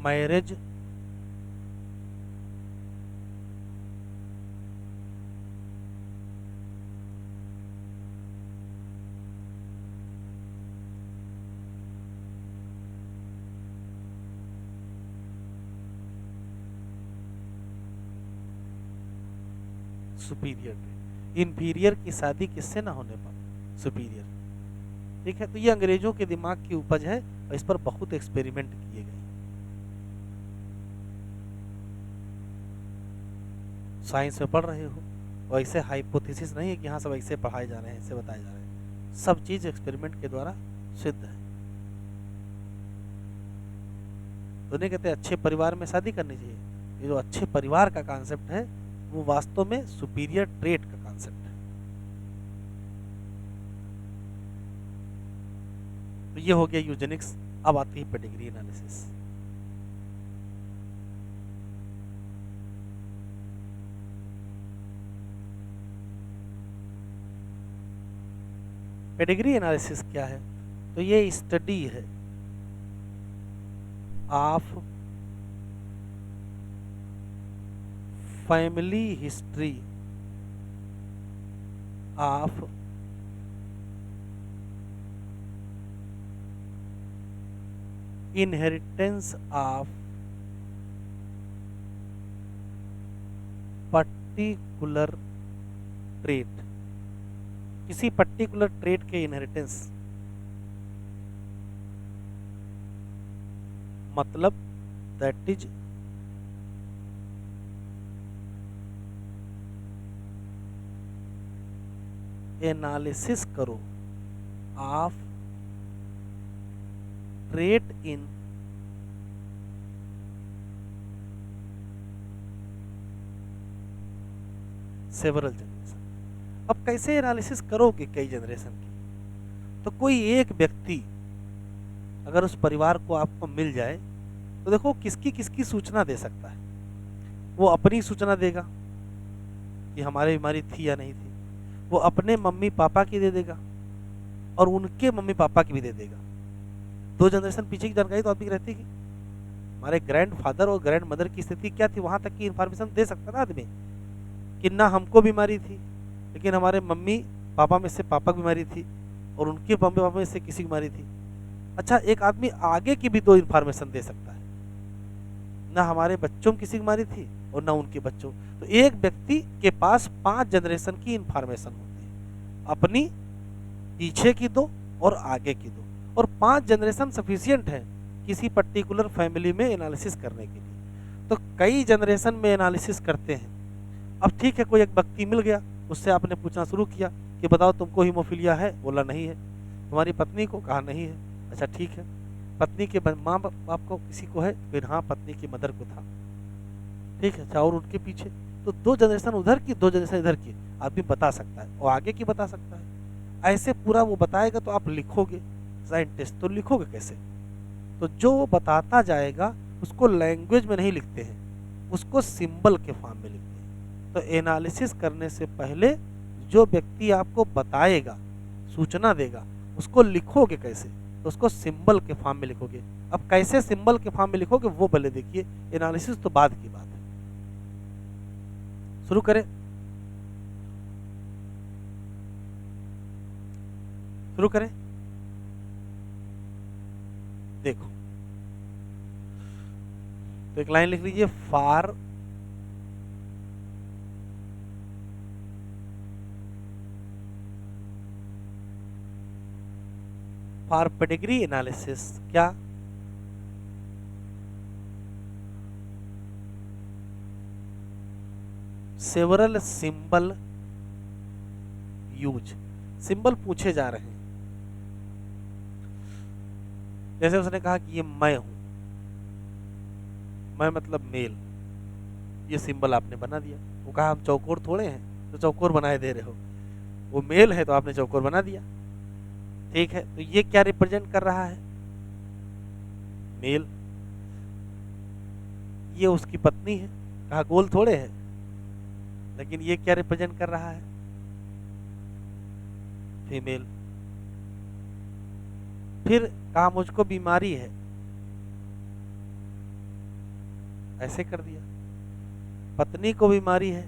marriage superior. इंफीरियर की शादी किससे ना होने पर? सुपीरियर। ठीक है। तो ये अंग्रेजों के दिमाग की उपज है और इस पर बहुत एक्सपेरिमेंट किए गए। साइंस में पढ़ रहे हो, और ऐसे हाइपोथेसिस नहीं है कि हाँ सब ऐसे पढ़ाए जा रहे हैं, ऐसे बताए जा रहे हैं। सब चीज एक्सपेरिमेंट के द्वारा सिद्ध है। तो नहीं कहते अच्छे परिवार में शादी करनी चाहिए। ये जो अच्छे परिवार का कॉन्सेप्ट है वो वास्तव में सुपीरियर ट्रेट का कॉन्सेप्ट है। तो ये हो गया यूजेनिक्स। अब आती है पेडिग्री एनालिसिस। पेडिग्री एनालिसिस क्या है? तो ये स्टडी है of family history of inheritance of particular trait. किसी पर्टिकुलर ट्रेट के इनहेरिटेंस, मतलब दैट इज एनालिसिस करो of trait in several generation. अब कैसे एनालिसिस करोगे कई जनरेशन की? तो कोई एक व्यक्ति अगर उस परिवार को आपको मिल जाए तो देखो किसकी किसकी सूचना दे सकता है। वो अपनी सूचना देगा कि हमारे बीमारी थी या नहीं थी, वो अपने मम्मी पापा की दे देगा और उनके मम्मी पापा की भी दे देगा। दो जनरेशन पीछे की जानकारी तो आदमी रहती है। हमारे ग्रैंड फादर और ग्रैंड मदर की स्थिति क्या थी वहां तक की इन्फॉर्मेशन दे सकता ना आदमी कि ना हमको बीमारी थी, लेकिन हमारे मम्मी पापा में से पापा की बीमारी थी और उनके मम्मी पापा में से किसी की बीमारी थी। अच्छा, एक आदमी आगे की भी दो इन्फॉर्मेशन दे सकता है, ना हमारे बच्चों में किसी की बीमारी थी और ना उनके बच्चों। तो एक व्यक्ति के पास 5 जनरेशन की इन्फॉर्मेशन होती है, अपनी, पीछे की दो और आगे की दो। और 5 जनरेशन सफिशियंट है किसी पर्टिकुलर फैमिली में एनालिसिस करने के लिए। तो कई जनरेशन में एनालिसिस करते हैं। अब ठीक है, कोई एक व्यक्ति मिल गया, उससे आपने पूछना शुरू किया कि बताओ तुमको हीमोफीलिया है? बोला नहीं है। तुम्हारी पत्नी को? कहा नहीं है। अच्छा ठीक है, पत्नी के माँ बाप को किसी को है? फिर हाँ, पत्नी की मदर को था। ठीक है। अच्छा, और उनके पीछे? तो 2 जनरेशन उधर की, 2 जनरेशन इधर की आदमी बता सकता है और आगे की बता सकता है। ऐसे पूरा वो बताएगा तो आप लिखोगे, साइंटिस्ट तो लिखोगे कैसे? तो जो वो बताता जाएगा उसको लैंग्वेज में नहीं लिखते हैं, उसको सिंबल के फॉर्म में लिखते हैं। तो एनालिसिस करने से पहले जो व्यक्ति आपको बताएगा, सूचना देगा, उसको लिखोगे कैसे? तो उसको सिंबल के फॉर्म में लिखोगे। अब कैसे सिंबल के फॉर्म में लिखोगे वो पहले देखिए, एनालिसिस तो बाद की बात है। शुरू करें? शुरू करें? देखो, तो एक लाइन लिख लीजिए, फॉर पेडिग्री एनालिसिस क्या? Several symbol use. सिंबल पूछे जा रहे हैं। जैसे उसने कहा कि ये मैं हूं, मैं मतलब मेल, ये सिंबल आपने बना दिया। वो कहा हम चौकोर थोड़े हैं तो चौकोर बनाए दे रहे हो, वो मेल है तो आपने चौकोर बना दिया। ठीक है, तो ये क्या रिप्रेजेंट कर रहा है? मेल। ये उसकी पत्नी है, कहा गोल थोड़े है, लेकिन ये क्या रिप्रेजेंट कर रहा है? फीमेल। फिर कहा मुझको बीमारी है, ऐसे कर दिया। पत्नी को बीमारी है,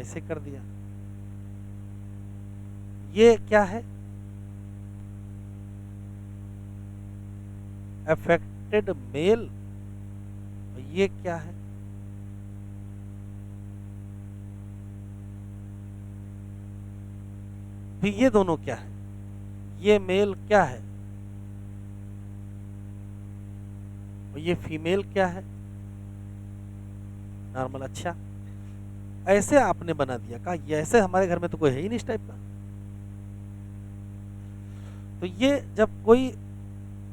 ऐसे कर दिया। ये क्या है? Affected male. ये क्या है? फिर ये दोनों क्या है? ये मेल क्या है और ये फीमेल क्या है? नॉर्मल। अच्छा, ऐसे आपने बना दिया। कहा ये ऐसे हमारे घर में तो कोई है ही नहीं इस टाइप का। तो ये जब कोई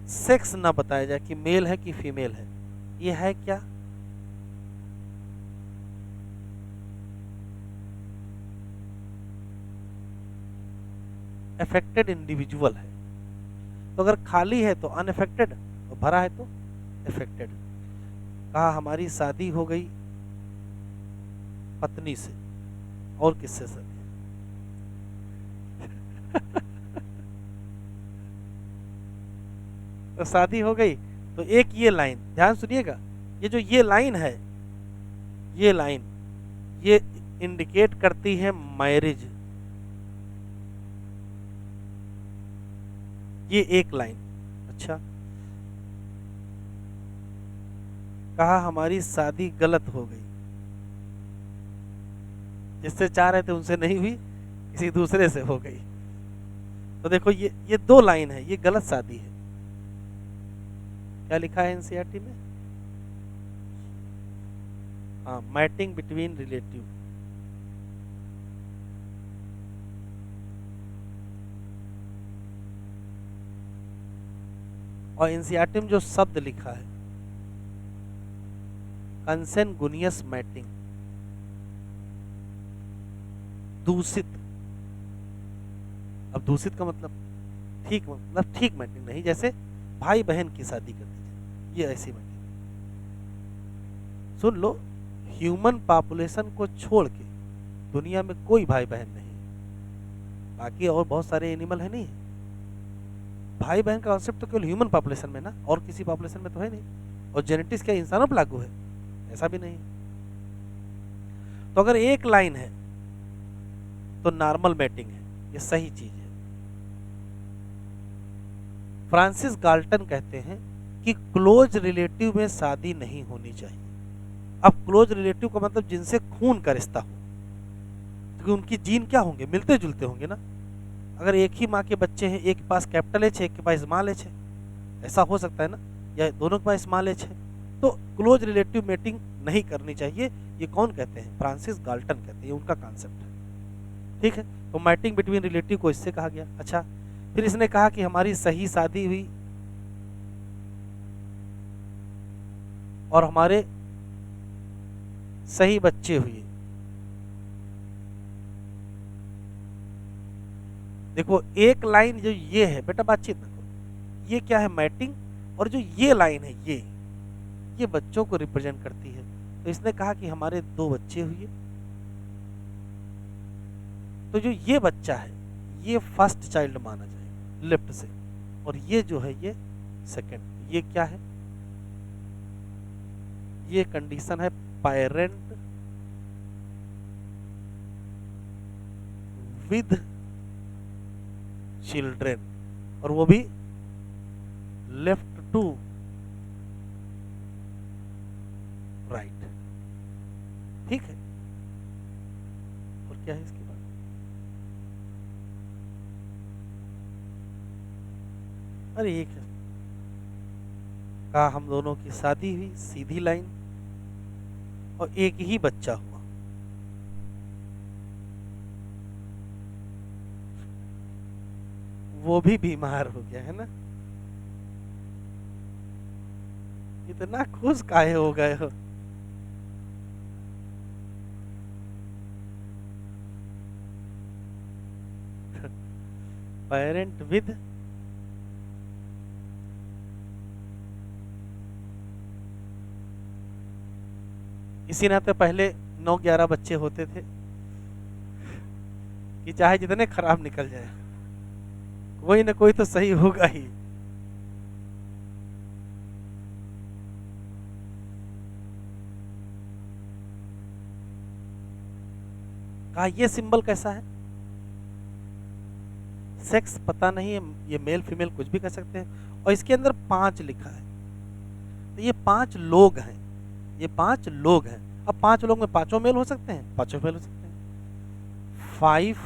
सेक्स ना बताया जाए कि मेल है कि फीमेल है, ये है क्या? अफेक्टेड इंडिविजुअल है। तो अगर खाली है तो अनअफेक्टेड, और भरा है तो अफेक्टेड। कहा हमारी शादी हो गई पत्नी से, और किससे सर? तो शादी हो गई तो एक ये लाइन ध्यान सुनिएगा, ये जो ये लाइन है, ये लाइन ये इंडिकेट करती है मैरिज। ये एक लाइन। अच्छा, कहा हमारी शादी गलत हो गई, जिससे चाह रहे थे उनसे नहीं हुई, किसी दूसरे से हो गई। तो देखो ये दो लाइन है, ये गलत शादी है। क्या लिखा है एनसीईआरटी में? हाँ, मैटिंग बिटवीन रिलेटिव। और एनसीईआरटी में जो शब्द लिखा है कंसेंगुनियस मैटिंग, दूषित। अब दूषित का मतलब ठीक मैटिंग नहीं, जैसे भाई बहन की शादी कर दीजिए, ये ऐसी मैटिंग। सुन लो, ह्यूमन पॉपुलेशन को छोड़ के दुनिया में कोई भाई बहन नहीं है। बाकी और बहुत सारे एनिमल है नहीं, भाई बहन का कॉन्सेप्ट तो केवल ह्यूमन पॉपुलेशन में ना, और किसी पॉपुलेशन में तो है नहीं। और जेनेटिक्स क्या इंसानों पर लागू है? ऐसा भी नहीं। तो अगर एक लाइन है तो नॉर्मल मैटिंग है, ये सही चीज है। फ्रांसिस गाल्टन कहते हैं कि क्लोज रिलेटिव में शादी नहीं होनी चाहिए। अब क्लोज रिलेटिव का मतलब जिनसे खून का रिश्ता हो, क्योंकि उनकी जीन क्या होंगे, मिलते जुलते होंगे ना। अगर एक ही माँ के बच्चे हैं, एक के पास कैपिटल एच है, एक के पास स्मॉल एच है, ऐसा हो सकता है ना, या दोनों के पास स्मॉल एच है, तो क्लोज रिलेटिव मेटिंग नहीं करनी चाहिए। ये कौन कहते हैं? फ्रांसिस गाल्टन कहते हैं, उनका कॉन्सेप्ट है। ठीक है, तो मैटिंग बिटवीन रिलेटिव को इससे कहा गया। अच्छा, फिर इसने कहा कि हमारी सही शादी हुई और हमारे सही बच्चे हुए। देखो एक लाइन जो ये है, बेटा बातचीत ना करो, ये क्या है? मैटिंग। और जो ये लाइन है, ये बच्चों को रिप्रेजेंट करती है। तो इसने कहा कि हमारे 2 बच्चे हुए, तो जो ये बच्चा है ये फर्स्ट चाइल्ड माना जाएगा लेफ्ट से, और ये जो है ये सेकंड। ये क्या है? ये कंडीशन है पेरेंट विद चिल्ड्रेन, और वो भी लेफ्ट टू राइट। ठीक है, और क्या है इसके बाद? अरे एक है, कहा हम दोनों की शादी हुई, सीधी लाइन, और एक ही बच्चा हुआ। वो भी बीमार हो गया है ना। इतना खुश काहे हो गए हो? पेरेंट विद, इसी नाते पहले 9-11 बच्चे होते थे कि चाहे जितने खराब निकल जाए कोई ना कोई तो सही होगा ही। कहा ये सिंबल कैसा है? सेक्स पता नहीं है, ये मेल फीमेल कुछ भी कर सकते हैं, और इसके अंदर 5 लिखा है। तो ये 5 लोग हैं, ये 5 लोग हैं। अब 5 लोग में पांचों मेल हो सकते हैं, पांचों मेल हो सकते हैं। 5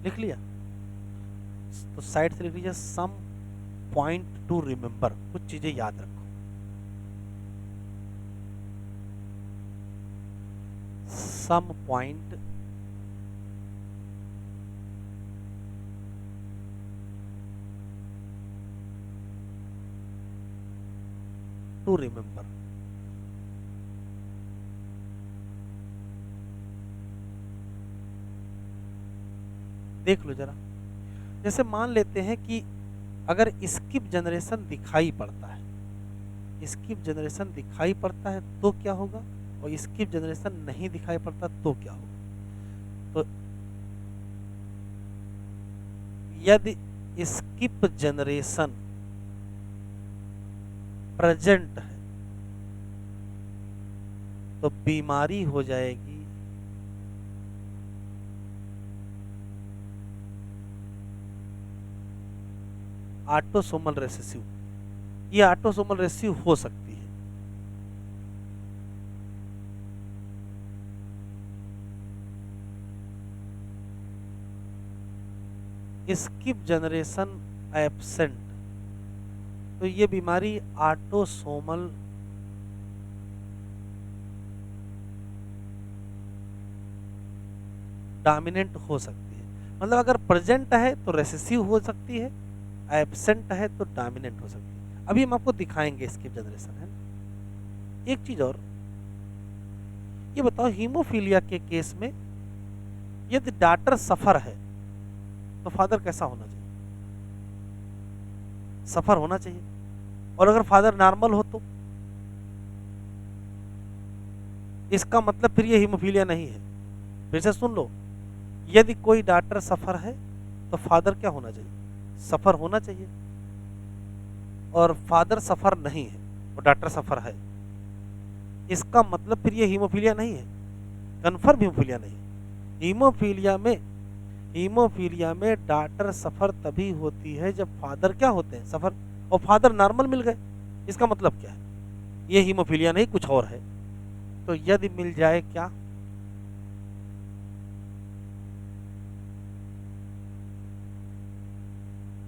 लिख लिया, तो साइड से लिख लीजिए सम पॉइंट टू रिमेंबर, कुछ चीजें याद रखो। Some point to remember. देख लो जरा, जैसे मान लेते हैं कि अगर स्किप जनरेशन दिखाई पड़ता है, स्किप जनरेशन दिखाई पड़ता है तो क्या होगा, और स्किप जनरेशन नहीं दिखाई पड़ता तो क्या होगा। तो यदि स्किप जनरेशन प्रेजेंट है तो बीमारी हो जाएगी ऑटोसोमल रिसेसिव। ये ऑटोसोमल रिसेसिव हो सकती है। स्किप जनरेशन एब्सेंट, तो ये बीमारी ऑटोसोमल डोमिनेंट हो सकती है। मतलब अगर प्रेजेंट है तो रेसेसिव हो सकती है, एब्सेंट है तो डोमिनेंट हो सकती है। अभी हम आपको दिखाएंगे स्किप जनरेशन, है ना। एक चीज और, ये बताओ हीमोफीलिया के केस में यदि डॉटर सफर है तो फादर कैसा होना चाहिए? सफर होना चाहिए। और अगर फादर नॉर्मल हो तो इसका मतलब फिर ये हीमोफीलिया नहीं है। फिर से सुन लो, यदि कोई डॉटर सफर है तो फादर क्या होना चाहिए? सफर होना चाहिए। और फादर सफर नहीं है और डॉटर सफर है, इसका मतलब फिर ये हीमोफीलिया नहीं है, कन्फर्म हीमोफीलिया नहीं है। हीमोफीलिया में डॉटर सफर तभी होती है जब फादर क्या होते हैं? सफर। और फादर नॉर्मल मिल गए, इसका मतलब क्या है? ये हीमोफीलिया नहीं, कुछ और है। तो यदि मिल जाए क्या?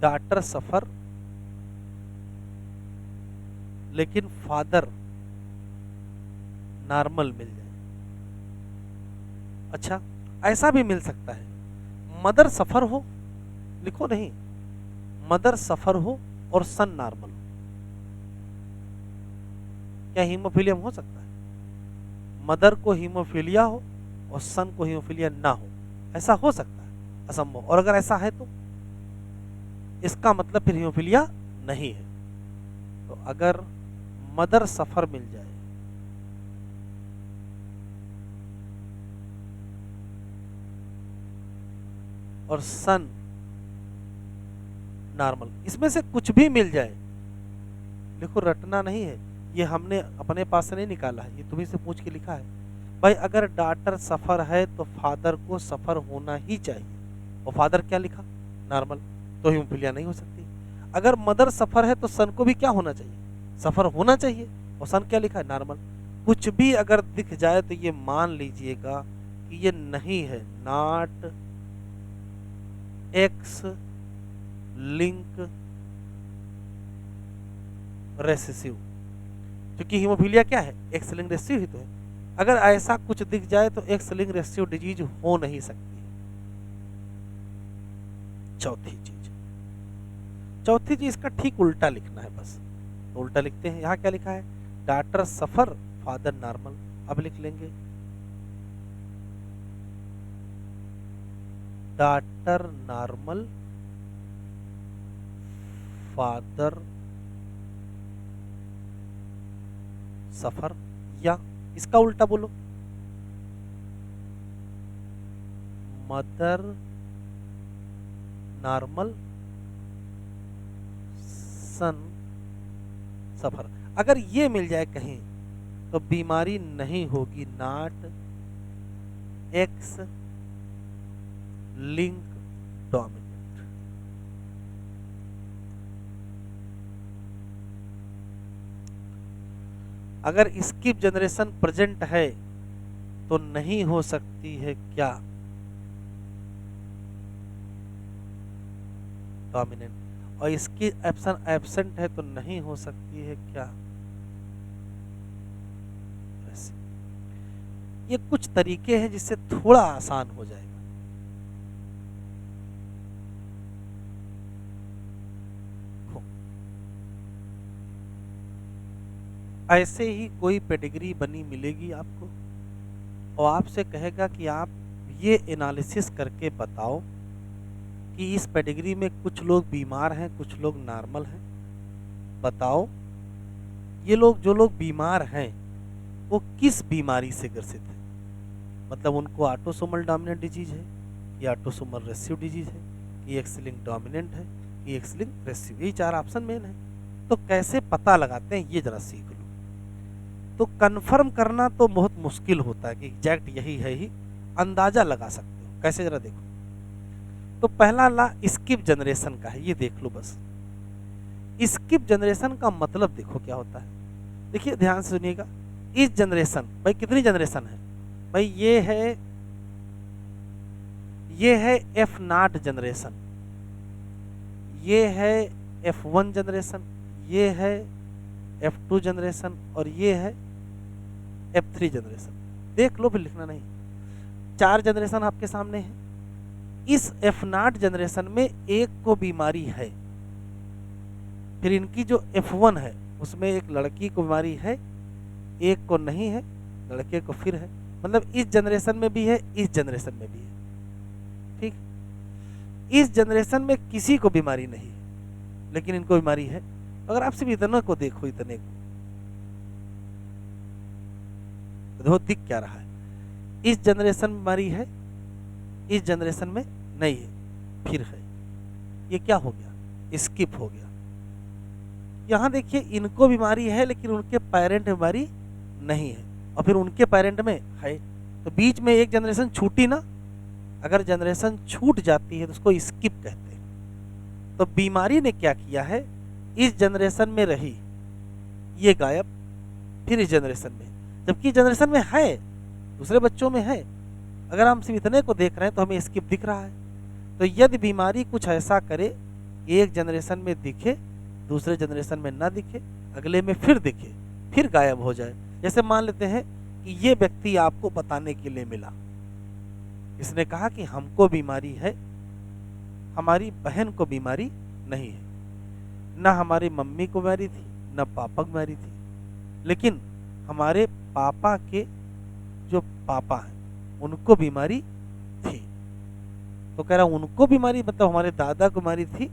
डॉटर सफर लेकिन फादर नॉर्मल मिल जाए। अच्छा, ऐसा भी मिल सकता है मदर सफर हो, लिखो नहीं, मदर सफर हो और सन नॉर्मल हो। क्या हीमोफीलिया हो सकता है? मदर को हीमोफीलिया हो और सन को हीमोफीलिया ना हो, ऐसा हो सकता है? असंभव। और अगर ऐसा है तो इसका मतलब फिर हीमोफीलिया नहीं है। तो अगर मदर सफर मिल जाए और सन नॉर्मल, इसमें से कुछ भी मिल जाए, देखो रटना नहीं है, ये हमने अपने पास से नहीं निकाला है, ये तुम्ही से पूछ के लिखा है। भाई अगर डॉटर सफर है तो फादर को सफर होना ही चाहिए, और फादर क्या लिखा? नॉर्मल, तो हीमोफीलिया नहीं हो सकती। अगर मदर सफर है तो सन को भी क्या होना चाहिए? सफर होना चाहिए, और सन क्या लिखा है? नॉर्मल। कुछ भी अगर दिख जाए तो ये मान लीजिएगा कि ये नहीं है, नॉट एक्स लिंक रेसेसिव, क्योंकि हीमोफीलिया क्या है, एक्स लिंक रेसेसिव ही तो है। अगर ऐसा कुछ दिख जाए तो एक्स लिंक रेसेसिव डिजीज हो नहीं सकती है। चौथी चीज का ठीक उल्टा लिखना है बस। तो उल्टा लिखते हैं, यहाँ क्या लिखा है, डॉटर सफर फादर नॉर्मल। अब लिख लेंगे डॉटर नॉर्मल फादर सफर, या इसका उल्टा बोलो, मदर नॉर्मल सन सफर। अगर ये मिल जाए कहीं तो बीमारी नहीं होगी, नॉट एक्स लिंक डोमिनेंट। अगर स्किप जनरेशन प्रेजेंट है तो नहीं हो सकती है क्या, डोमिनेंट। और इसकी ऑप्शन एब्सेंट है तो नहीं हो सकती है क्या, ये कुछ तरीके हैं जिससे थोड़ा आसान हो जाएगा। ऐसे ही कोई पेडिग्री बनी मिलेगी आपको और आपसे कहेगा कि आप ये एनालिसिस करके बताओ कि इस पेडिग्री में कुछ लोग बीमार हैं, कुछ लोग नॉर्मल हैं। बताओ ये लोग, जो लोग बीमार हैं वो किस बीमारी से ग्रसित है, मतलब उनको ऑटोसोमल डोमिनेंट डिजीज है कि ऑटोसोमल रेसेसिव डिजीज है कि एक्स लिंक्ड डोमिनेंट है कि एक्स लिंक्ड रेसेसिव, यही 4 ऑप्शन मेन है। तो कैसे पता लगाते हैं ये जरा सीख लो। तो कंफर्म करना तो बहुत मुश्किल होता है कि एग्जैक्ट यही है ही, अंदाजा लगा सकते हो। कैसे, जरा देखो। तो पहला ला स्किप जनरेशन का है, ये देख लो बस। स्किप जनरेशन का मतलब देखो क्या होता है। देखिए ध्यान से सुनिएगा, इस जनरेशन, भाई कितनी जनरेशन है भाई, ये है F0 जनरेशन, ये है F1 जनरेशन, ये है F2 जनरेशन और ये है F3 जनरेशन। देख लो, फिर लिखना नहीं। 4 जनरेशन आपके सामने है। इस F0 जनरेशन में एक को बीमारी है, फिर इनकी जो F1 है उसमें एक लड़की को बीमारी है, एक को नहीं है, लड़के को फिर है। मतलब इस जनरेशन में भी है, इस जनरेशन में भी है। ठीक, इस जनरेशन में किसी को बीमारी नहीं है लेकिन इनको बीमारी है। अगर आप सिर्फ इतने को देखो, इतने को देखो, दिख क्या रहा है, इस जनरेशन में बीमारी है, इस जनरेशन में नहीं है, फिर है। ये क्या हो गया, स्किप हो गया। यहां देखिए इनको बीमारी है लेकिन उनके पेरेंट में बीमारी नहीं है, और फिर उनके पेरेंट में है। तो बीच में एक जनरेशन छूटी ना। अगर जनरेशन छूट जाती है तो उसको स्किप कहते हैं। तो बीमारी ने क्या किया है, इस जनरेशन में रही, ये गायब, फिर इस जनरेशन में, जबकि जनरेशन में है, दूसरे बच्चों में है। अगर हम सिर्फ इतने को देख रहे हैं तो हमें स्किप दिख रहा है। तो यदि बीमारी कुछ ऐसा करे, एक जनरेशन में दिखे, दूसरे जनरेशन में ना दिखे, अगले में फिर दिखे, फिर गायब हो जाए। जैसे मान लेते हैं कि ये व्यक्ति आपको बताने के लिए मिला, इसने कहा कि हमको बीमारी है, हमारी बहन को बीमारी नहीं है, ना हमारी मम्मी को बीमारी थी, ना पापा को बीमारी थी, लेकिन हमारे पापा के जो पापा हैं उनको बीमारी थी। तो कह रहा उनको बीमारी, मतलब हमारे दादा को बीमारी थी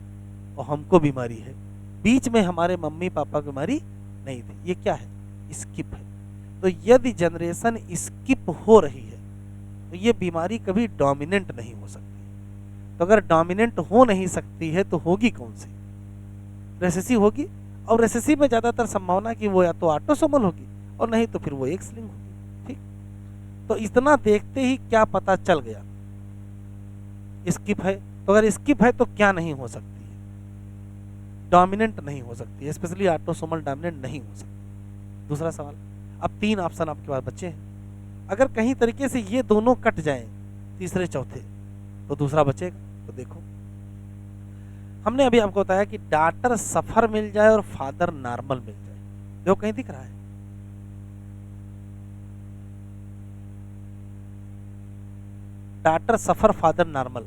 और हमको बीमारी है, बीच में हमारे मम्मी पापा को बीमारी नहीं थी। ये क्या है, स्किप है। तो यदि जनरेशन स्किप हो रही है तो ये बीमारी कभी डोमिनेंट नहीं हो सकती। तो अगर डोमिनेंट हो नहीं सकती है तो होगी कौन सी, रेसेसिव होगी। और रेसेसिव में ज़्यादातर संभावना कि वो या तो ऑटोसोमल होगी और नहीं तो फिर वो एक्स लिंक होगी। ठीक, तो इतना देखते ही क्या पता चल गया, स्किप है। तो अगर स्किप है तो क्या नहीं हो सकती है, डोमिनेंट नहीं हो सकती है, स्पेशली ऑटोसोमल डोमिनेंट नहीं हो सकती। दूसरा सवाल, अब 3 ऑप्शन आपके पास बचे हैं। अगर कहीं तरीके से ये दोनों कट जाएं, तीसरे चौथे, तो दूसरा बचेगा। तो देखो हमने अभी आपको बताया कि डॉटर सफर मिल जाए और फादर नॉर्मल मिल जाए, देखो कहीं दिख रहा है? डॉटर सफर फादर नॉर्मल,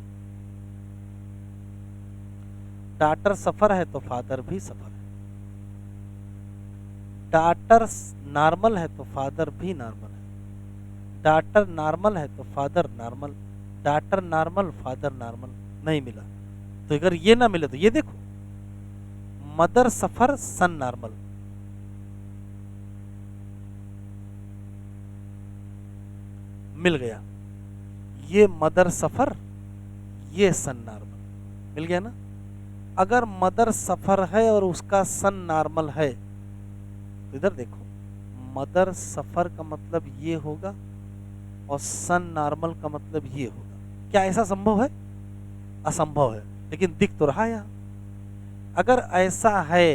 डॉटर सफर है तो फादर भी सफर है, डॉटर नॉर्मल है तो फादर भी नॉर्मल है, डॉटर नॉर्मल है तो father normal, daughter normal father normal नहीं मिला। तो अगर ये ना मिले तो ये देखो, मदर सफर सन नॉर्मल, मिल गया। ये मदर सफर, ये सन नॉर्मल, मिल गया ना? अगर मदर सफर है और उसका सन नॉर्मल है तो इधर देखो, मदर सफर का मतलब ये होगा और सन नॉर्मल का मतलब ये होगा। क्या ऐसा संभव है? असंभव है, लेकिन दिख तो रहा है यहां। अगर ऐसा है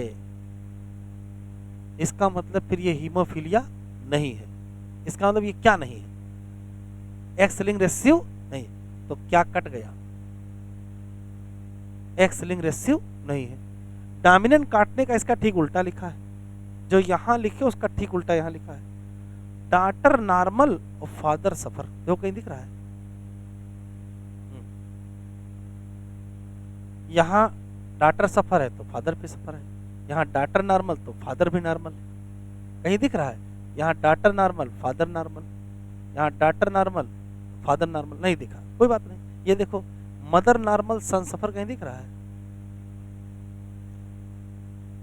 इसका मतलब फिर ये हीमोफीलिया नहीं है। इसका मतलब ये क्या नहीं है? एक्स लिंक रेशियो नहीं। तो क्या कट गया? एक्स लिंक रेशियो नहीं है। डोमिनेंट काटने का इसका ठीक उल्टा लिखा है, जो यहां लिखे उसका ठीक उल्टा यहां लिखा है। डॉटर नॉर्मल और फादर सफर, जो कहीं दिख रहा है? यहां डॉटर सफर है तो फादर भी सफर है, यहाँ डॉटर नॉर्मल तो फादर भी नॉर्मल। कहीं दिख रहा है? यहाँ डॉटर नॉर्मल फादर नॉर्मल, यहाँ डॉटर नॉर्मल फादर नॉर्मल नहीं दिखा, कोई बात नहीं। ये देखो, मदर नॉर्मल सन सफर कहीं दिख रहा है?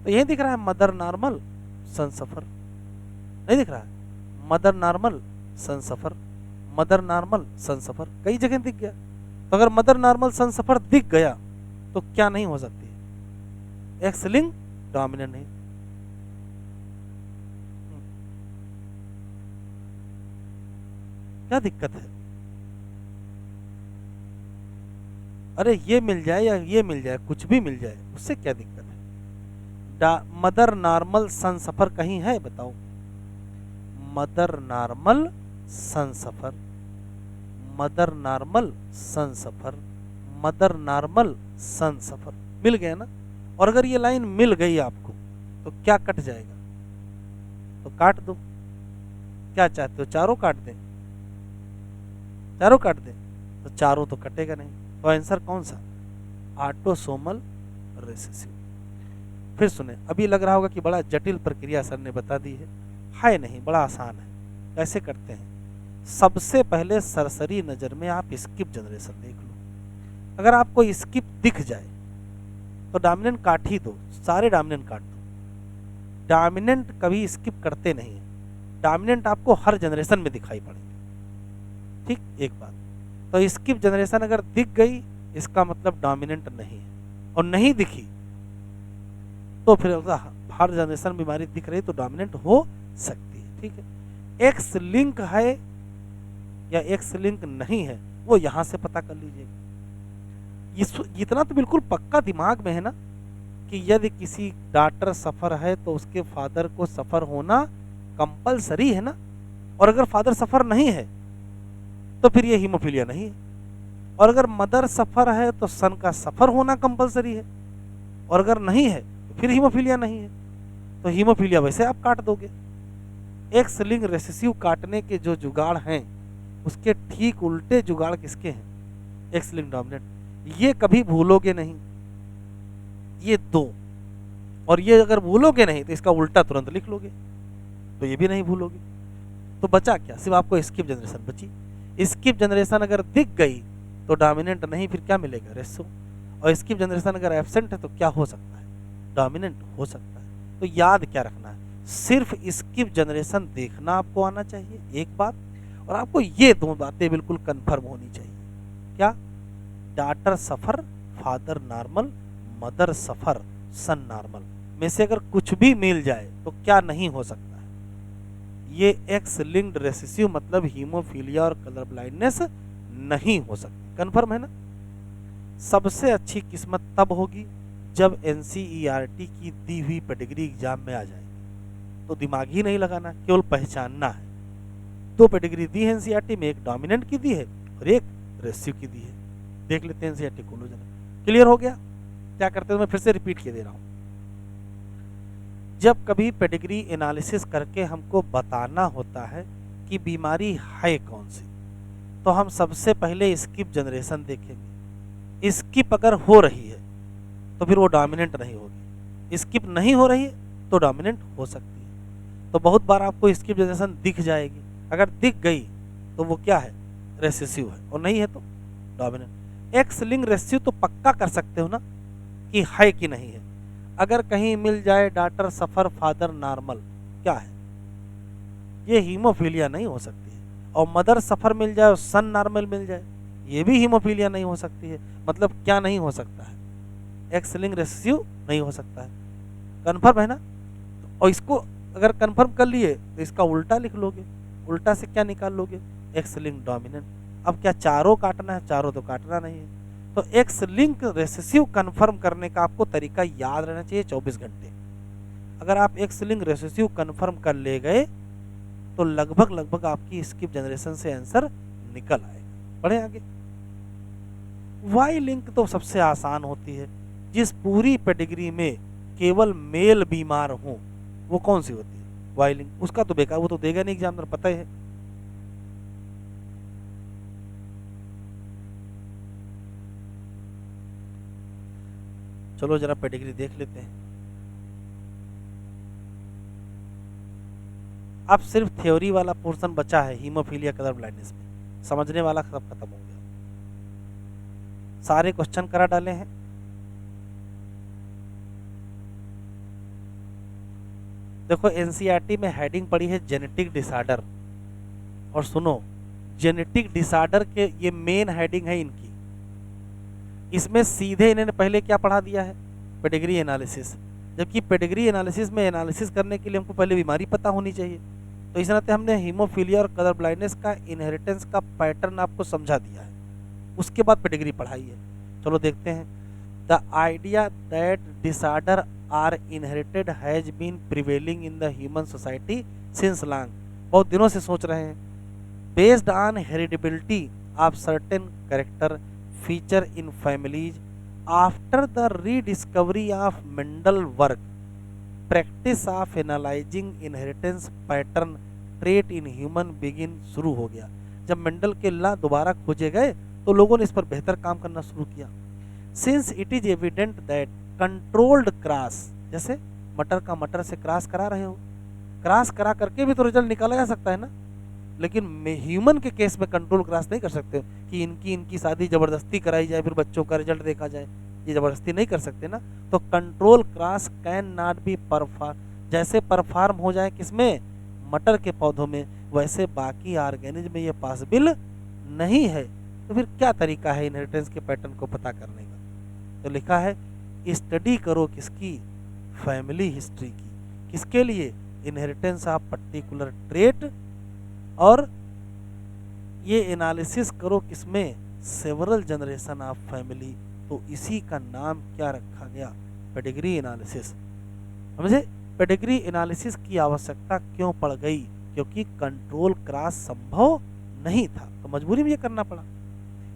तो यही दिख रहा है मदर नॉर्मल सन सफर, नहीं दिख रहा है? मदर नॉर्मल सन सफर, मदर नॉर्मल सन सफर, कई जगह दिख गया। तो अगर मदर नॉर्मल सन सफर दिख गया तो क्या नहीं हो सकती है? एक्स लिंक डोमिनेंट नहीं। क्या दिक्कत है? अरे ये मिल जाए या ये मिल जाए, कुछ भी मिल जाए, उससे क्या दिक्कत है? मदर नॉर्मल सन सफर कहीं है? बताओ। मदर नॉर्मल सन सफर, मदर नॉर्मल सन सफर, मदर नॉर्मल सन सफर, मिल गया ना? और अगर ये लाइन मिल गई आपको तो क्या कट जाएगा? तो काट दो। क्या चाहते हो, चारों काट दें? चारों काट दें? तो चारों तो कटेगा नहीं। तो आंसर कौन सा? Autosomal recessive. फिर सुने, अभी लग रहा होगा कि बड़ा जटिल प्रक्रिया सर ने बता दी है नहीं, बड़ा आसान है। कैसे करते हैं? सबसे पहले सरसरी नजर में आप स्किप जनरेशन देख लो। अगर आपको स्किप दिख जाए तो डोमिनेंट काट ही दो, सारे डोमिनेंट काट दो। डोमिनेंट कभी स्किप करते नहीं है, डोमिनेंट आपको हर जनरेशन में दिखाई पड़ेंगे। ठीक, एक बात। तो स्किप जनरेशन अगर दिख गई इसका मतलब डोमिनेंट नहीं है, और नहीं दिखी तो फिर हर जनरेशन बीमारी दिख रही तो डोमिनेंट हो सकती है। ठीक है, एक्स लिंक है या एक्स लिंक नहीं है वो यहां से पता कर लीजिएगा। इतना तो बिल्कुल पक्का दिमाग में है ना कि यदि किसी डॉटर सफर है तो उसके फादर को सफर होना कंपलसरी है ना, और अगर फादर सफर नहीं है तो फिर ये हीमोफीलिया नहीं है। और अगर मदर सफर है तो सन का सफर होना कंपलसरी है, और अगर नहीं है तो फिर हीमोफीलिया नहीं है। तो हीमोफीलिया वैसे आप काट दोगे। एक्स लिंक रेसेसिव काटने के जो जुगाड़ हैं उसके ठीक उल्टे जुगाड़ किसके हैं? X link dominant. ये कभी भूलोगे नहीं, ये दो। और ये अगर भूलोगे नहीं तो इसका उल्टा तुरंत लिख लोगे, तो ये भी नहीं भूलोगे। तो बचा क्या? सिर्फ आपको स्किप जनरेशन बची। स्किप जनरेशन अगर दिख गई तो डोमिनेंट नहीं, फिर क्या मिलेगा? रेसो। और स्किप जनरेशन अगर एब्सेंट है तो क्या हो सकता है? डोमिनेंट हो सकता है। तो याद क्या रखना है? सिर्फ स्किप जनरेशन देखना आपको आना चाहिए, एक बात। और आपको ये दो बातें बिल्कुल कंफर्म होनी चाहिए। क्या? डॉटर सफर फादर नॉर्मल, मदर सफर सन नॉर्मल में से अगर कुछ भी मिल जाए तो क्या नहीं हो सकता है? ये एक्स लिंक्ड रेसेसिव मतलब हीमोफीलिया और कलर ब्लाइंडनेस नहीं हो सकती। कंफर्म है ना? सबसे अच्छी किस्मत तब होगी जब एनसीईआरटी की दी हुई पेडिग्री एग्जाम में आ जाएगी। तो दिमाग ही नहीं लगाना, केवल पहचानना है। दो पेडिग्री दी है एनसीईआरटी में, एक डोमिनेंट की दी है और एक रेसिव की दी है। देख लेते हैं एनसीईआरटी खोलो जरा। क्लियर हो गया? क्या करते हैं मैं फिर से रिपीट किए दे रहा हूँ। जब कभी पेडिग्री एनालिसिस करके हमको बताना होता है कि बीमारी है कौन सी, तो हम सबसे पहले स्किप जनरेशन देखेंगे। स्किप अगर हो रही है तो फिर वो डोमिनेंट नहीं होगी, स्किप नहीं हो रही है तो डोमिनेंट हो सकती है। तो बहुत बार आपको स्किप जनरेशन दिख जाएगी, अगर दिख गई तो वो क्या है, रेसेसिव है, और नहीं है तो डोमिनेंट। एक्स लिंक रेसिव तो पक्का कर सकते हो ना कि है कि नहीं है। अगर कहीं मिल जाए डॉटर सफर फादर नॉर्मल, क्या है, ये हीमोफीलिया नहीं हो सकती है। और मदर सफर मिल जाए और सन नॉर्मल मिल जाए, ये भी हीमोफीलिया नहीं हो सकती है। मतलब क्या नहीं हो सकता है, एक्स लिंक रेसिव नहीं हो सकता है। कन्फर्म है ना। और इसको अगर कंफर्म कर लिए तो इसका उल्टा लिख लोगे, उल्टा से क्या निकाल लोगे, एक्स लिंक डोमिनेंट। अब क्या चारों काटना है, चारों तो काटना नहीं है। तो एक्स लिंक रेसेसिव कंफर्म करने का आपको तरीका याद रहना चाहिए 24 घंटे। अगर आप एक्स लिंक रेसेसिव कंफर्म कर ले गए तो लगभग लगभग आपकी स्किप जनरेशन से आंसर निकल आएगा। बढ़े आगे। वाई लिंक तो सबसे आसान होती है, जिस पूरी पेडिग्री में केवल मेल बीमार हो वो कौन सी होती है, वाई लिंक। उसका तो बेकार, वो तो देगा नहीं एग्जामिनर, पता है। चलो जरा पेडिग्री देख लेते हैं। अब सिर्फ थ्योरी वाला पोर्शन बचा है हीमोफीलिया कलर ब्लाइंडनेस में, समझने वाला सब खत्म हो गया। सारे क्वेश्चन करा डाले हैं। देखो एनसीईआरटी में हेडिंग पड़ी है जेनेटिक डिसऑर्डर, और सुनो जेनेटिक डिसऑर्डर के ये मेन हेडिंग है इनकी। इसमें सीधे इन्होंने पहले क्या पढ़ा दिया है, पेडिग्री एनालिसिस। जबकि पेडिग्री एनालिसिस में एनालिसिस करने के लिए हमको पहले बीमारी पता होनी चाहिए। तो इस नाते हमने हीमोफीलिया और कलर ब्लाइंडनेस का इनहेरिटेंस का पैटर्न आपको समझा दिया है, उसके बाद पेडिग्री पढ़ाई है। चलो देखते हैं। The idea that disorder are inherited has been prevailing in the human society since long. बहुत दिनों से सोच रहे हैं। Based on heritability of certain character feature in families after the rediscovery of Mendel work, practice of analysing inheritance pattern trait in human begin शुरू हो गया। जब मेंडल के लॉ दोबारा खोजे गए तो लोगों ने इस पर बेहतर काम करना शुरू किया। Since it is evident that controlled cross, जैसे मटर का मटर से क्रॉस करा रहे हो, क्रॉस करा करके भी तो रिजल्ट निकाला जा सकता है ना। लेकिन ह्यूमन के केस में कंट्रोल क्रॉस नहीं कर सकते कि इनकी शादी जबरदस्ती कराई जाए फिर बच्चों का रिजल्ट देखा जाए, ये जबरदस्ती नहीं कर सकते ना। तो control cross can not be perform, जैसे परफॉर्म हो जाए किसमें, मटर के पौधों में, वैसे बाकी ऑर्गेनिज्म में ये पॉसिबल नहीं है। तो फिर क्या तरीका है इनहेरिटेंस के पैटर्न को पता करने का। तो लिखा है स्टडी करो किसकी, फैमिली हिस्ट्री की। किसके लिए, इनहेरिटेंस ऑफ पर्टिकुलर ट्रेट। और ये एनालिसिस करो किसमें, सेवरल जनरेशन ऑफ फैमिली। तो इसी का नाम क्या रखा गया, पेडिग्री एनालिसिस। समझे, पेडिग्री एनालिसिस की आवश्यकता क्यों पड़ गई, क्योंकि कंट्रोल क्रॉस संभव नहीं था, तो मजबूरी में ये करना पड़ा।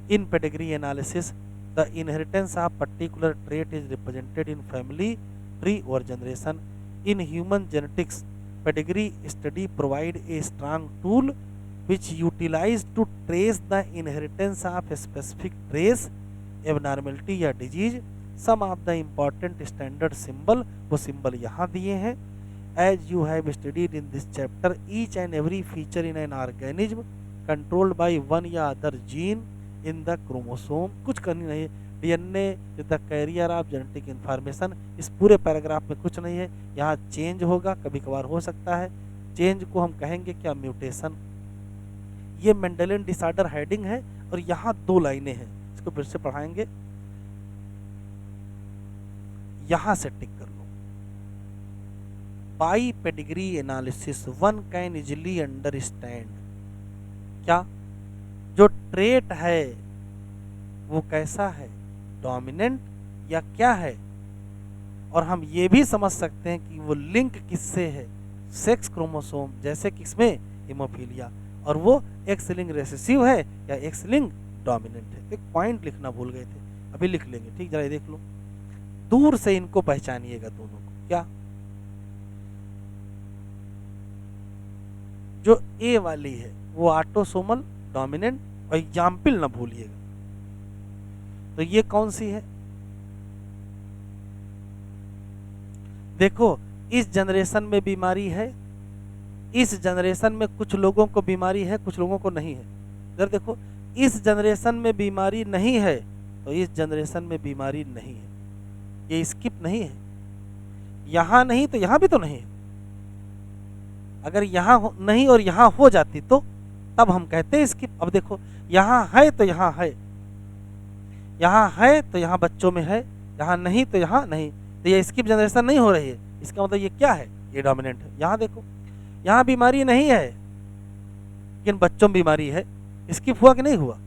In pedigree analysis the inheritance of particular trait is represented in family tree और generation. In human genetics pedigree study provide a strong tool which utilized to trace the inheritance of a specific trace, abnormality या disease। some of the important standard symbol, वो symbol यहाँ दिए हैं। as you have studied in this chapter, each and every feature in an organism controlled by one या other gene in the chromosome। कुछ करनी नहीं, DNA is the carrier of genetic information। इस पूरे पैराग्राफ में कुछ नहीं है, यहाँ चेंज होगा, कभी कभार हो सकता है। चेंज को हम कहेंगे क्या, म्यूटेशन। ये मेंडेलियन डिसऑर्डर हेडिंग है और यहाँ 2 लाइनें हैं, इसको फिर से पढ़ाएंगे। यहां से टिक कर लो। By pedigree analysis one can easily understand, क्या जो ट्रेट है वो कैसा है, डोमिनेंट या क्या है। और हम ये भी समझ सकते हैं कि वो लिंक किससे है, सेक्स क्रोमोसोम, जैसे किसमें, हीमोफीलिया। और वो एक्स लिंक रेसेसिव है या एक्स लिंक डोमिनेंट है। एक पॉइंट लिखना भूल गए थे, अभी लिख लेंगे, ठीक, जरा ये देख लो। दूर से इनको पहचानिएगा दोनों को। क्या? जो ए वाली है वो ऑटोसोमल डोमिनेंट, और एग्जाम्पल ना भूलिएगा। तो ये कौन सी है? देखो, इस जनरेशन में बीमारी है, इस जनरेशन में कुछ लोगों को बीमारी है, कुछ लोगों को नहीं है। इधर देखो, इस जनरेशन में बीमारी नहीं है, तो इस जनरेशन में बीमारी नहीं है। ये स्किप नहीं है, यहां नहीं तो यहां भी तो नहीं है। अगर यहां नहीं और यहां हो जाती तो तब हम कहते हैं स्किप। अब देखो, यहां है तो यहां है, यहां है तो यहां बच्चों में है, यहां नहीं तो यहां नहीं, तो ये स्किप जनरेशन नहीं हो रही है। इसका मतलब ये क्या है? ये डोमिनेंट है। यहां देखो, यहां बीमारी नहीं है लेकिन बच्चों में बीमारी है, स्किप हुआ कि नहीं हुआ?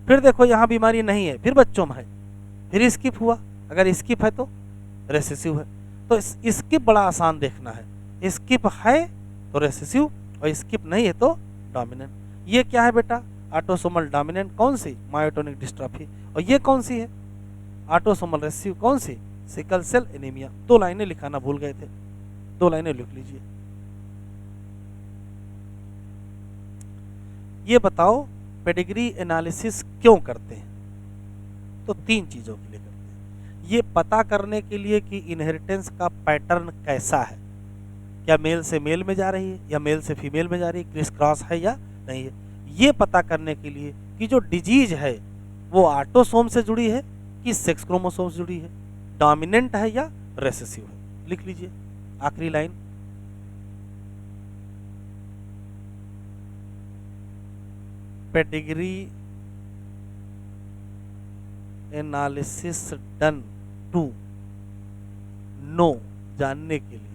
फिर देखो, यहां बीमारी नहीं है फिर बच्चों में है, फिर स्किप हुआ। अगर स्किप है तो रेसेसिव है। तो स्किप बड़ा आसान देखना है, स्किप है तो रेसेसिव और स्किप नहीं है तो डोमिनेंट। ये क्या है बेटा? Autosomal dominant. कौन सी? Myotonic dystrophy. और ये कौन सी है? Autosomal recessive. कौन सी? Sickle cell anaemia. 2 लाइनें लिखाना भूल गए थे, 2 लाइनें लिख लीजिए। ये बताओ पेडिग्री एनालिसिस क्यों करते हैं? तो 3 चीजों के लिए करते हैं। ये पता करने के लिए कि इनहेरिटेंस का पैटर्न कैसा है, क्या मेल से मेल में जा रही है या मेल से फीमेल में जा रही है, क्रिस क्रॉस है या नहीं है। ये पता करने के लिए कि जो डिजीज है वो ऑटोसोम से जुड़ी है कि सेक्स क्रोमोसोम से जुड़ी है, डोमिनेंट है या रेसेसिव है। लिख लीजिए आखिरी line. Pedigree analysis done to know, जानने के लिए।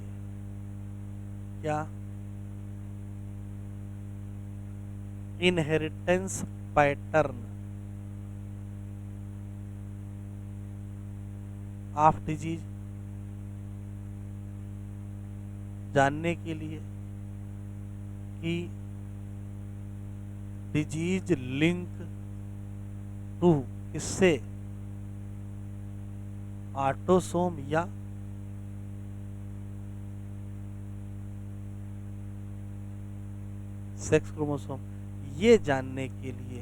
क्या? इनहेरिटेंस पैटर्न ऑफ डिजीज, जानने के लिए कि डिजीज लिंक टू किससे, ऑटोसोम या सेक्स क्रोमोसोम। ये जानने के लिए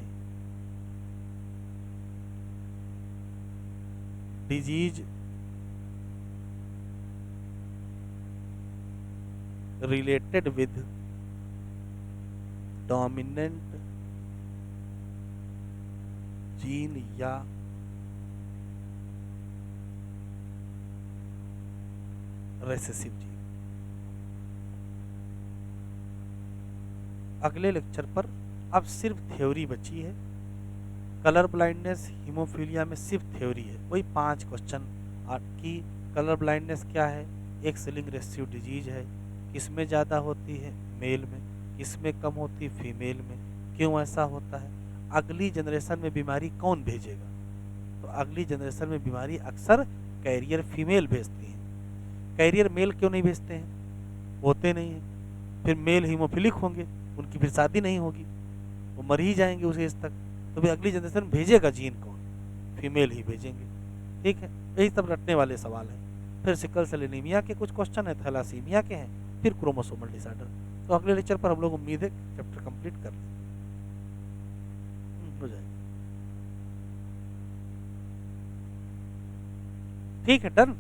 disease related with dominant gene या रेसेसिव जीन। अगले लेक्चर पर अब सिर्फ थ्योरी बची है। कलर ब्लाइंडनेस हीमोफीलिया में सिर्फ थ्योरी है, वही 5 क्वेश्चन कि कलर ब्लाइंडनेस क्या है, एक्स लिंक्ड रेसेसिव डिजीज है, किसमें ज़्यादा होती है, मेल में, किसमें कम होती है, फीमेल में, क्यों ऐसा होता है, अगली जनरेशन में बीमारी कौन भेजेगा। तो अगली जनरेशन में बीमारी अक्सर कैरियर फीमेल भेजती है, कैरियर मेल क्यों नहीं भेजते हैं? होते नहीं हैं। फिर मेल हीमोफिलिक होंगे, उनकी फिर शादी नहीं होगी, वो मर ही जाएंगे उस एज तक। तो फिर अगली जनरेशन भेजेगा जीन कौन? फीमेल ही भेजेंगे। ठीक है, यही सब रटने वाले सवाल हैं। फिर सिकल सेल एनीमिया के कुछ क्वेश्चन है, थैलासीमिया के हैं, फिर क्रोमोसोमल डिसऑर्डर। तो अगले लेक्चर पर हम लोग उम्मीद है चैप्टर कंप्लीट कर लें, हो जाएगा। ठीक है, डन।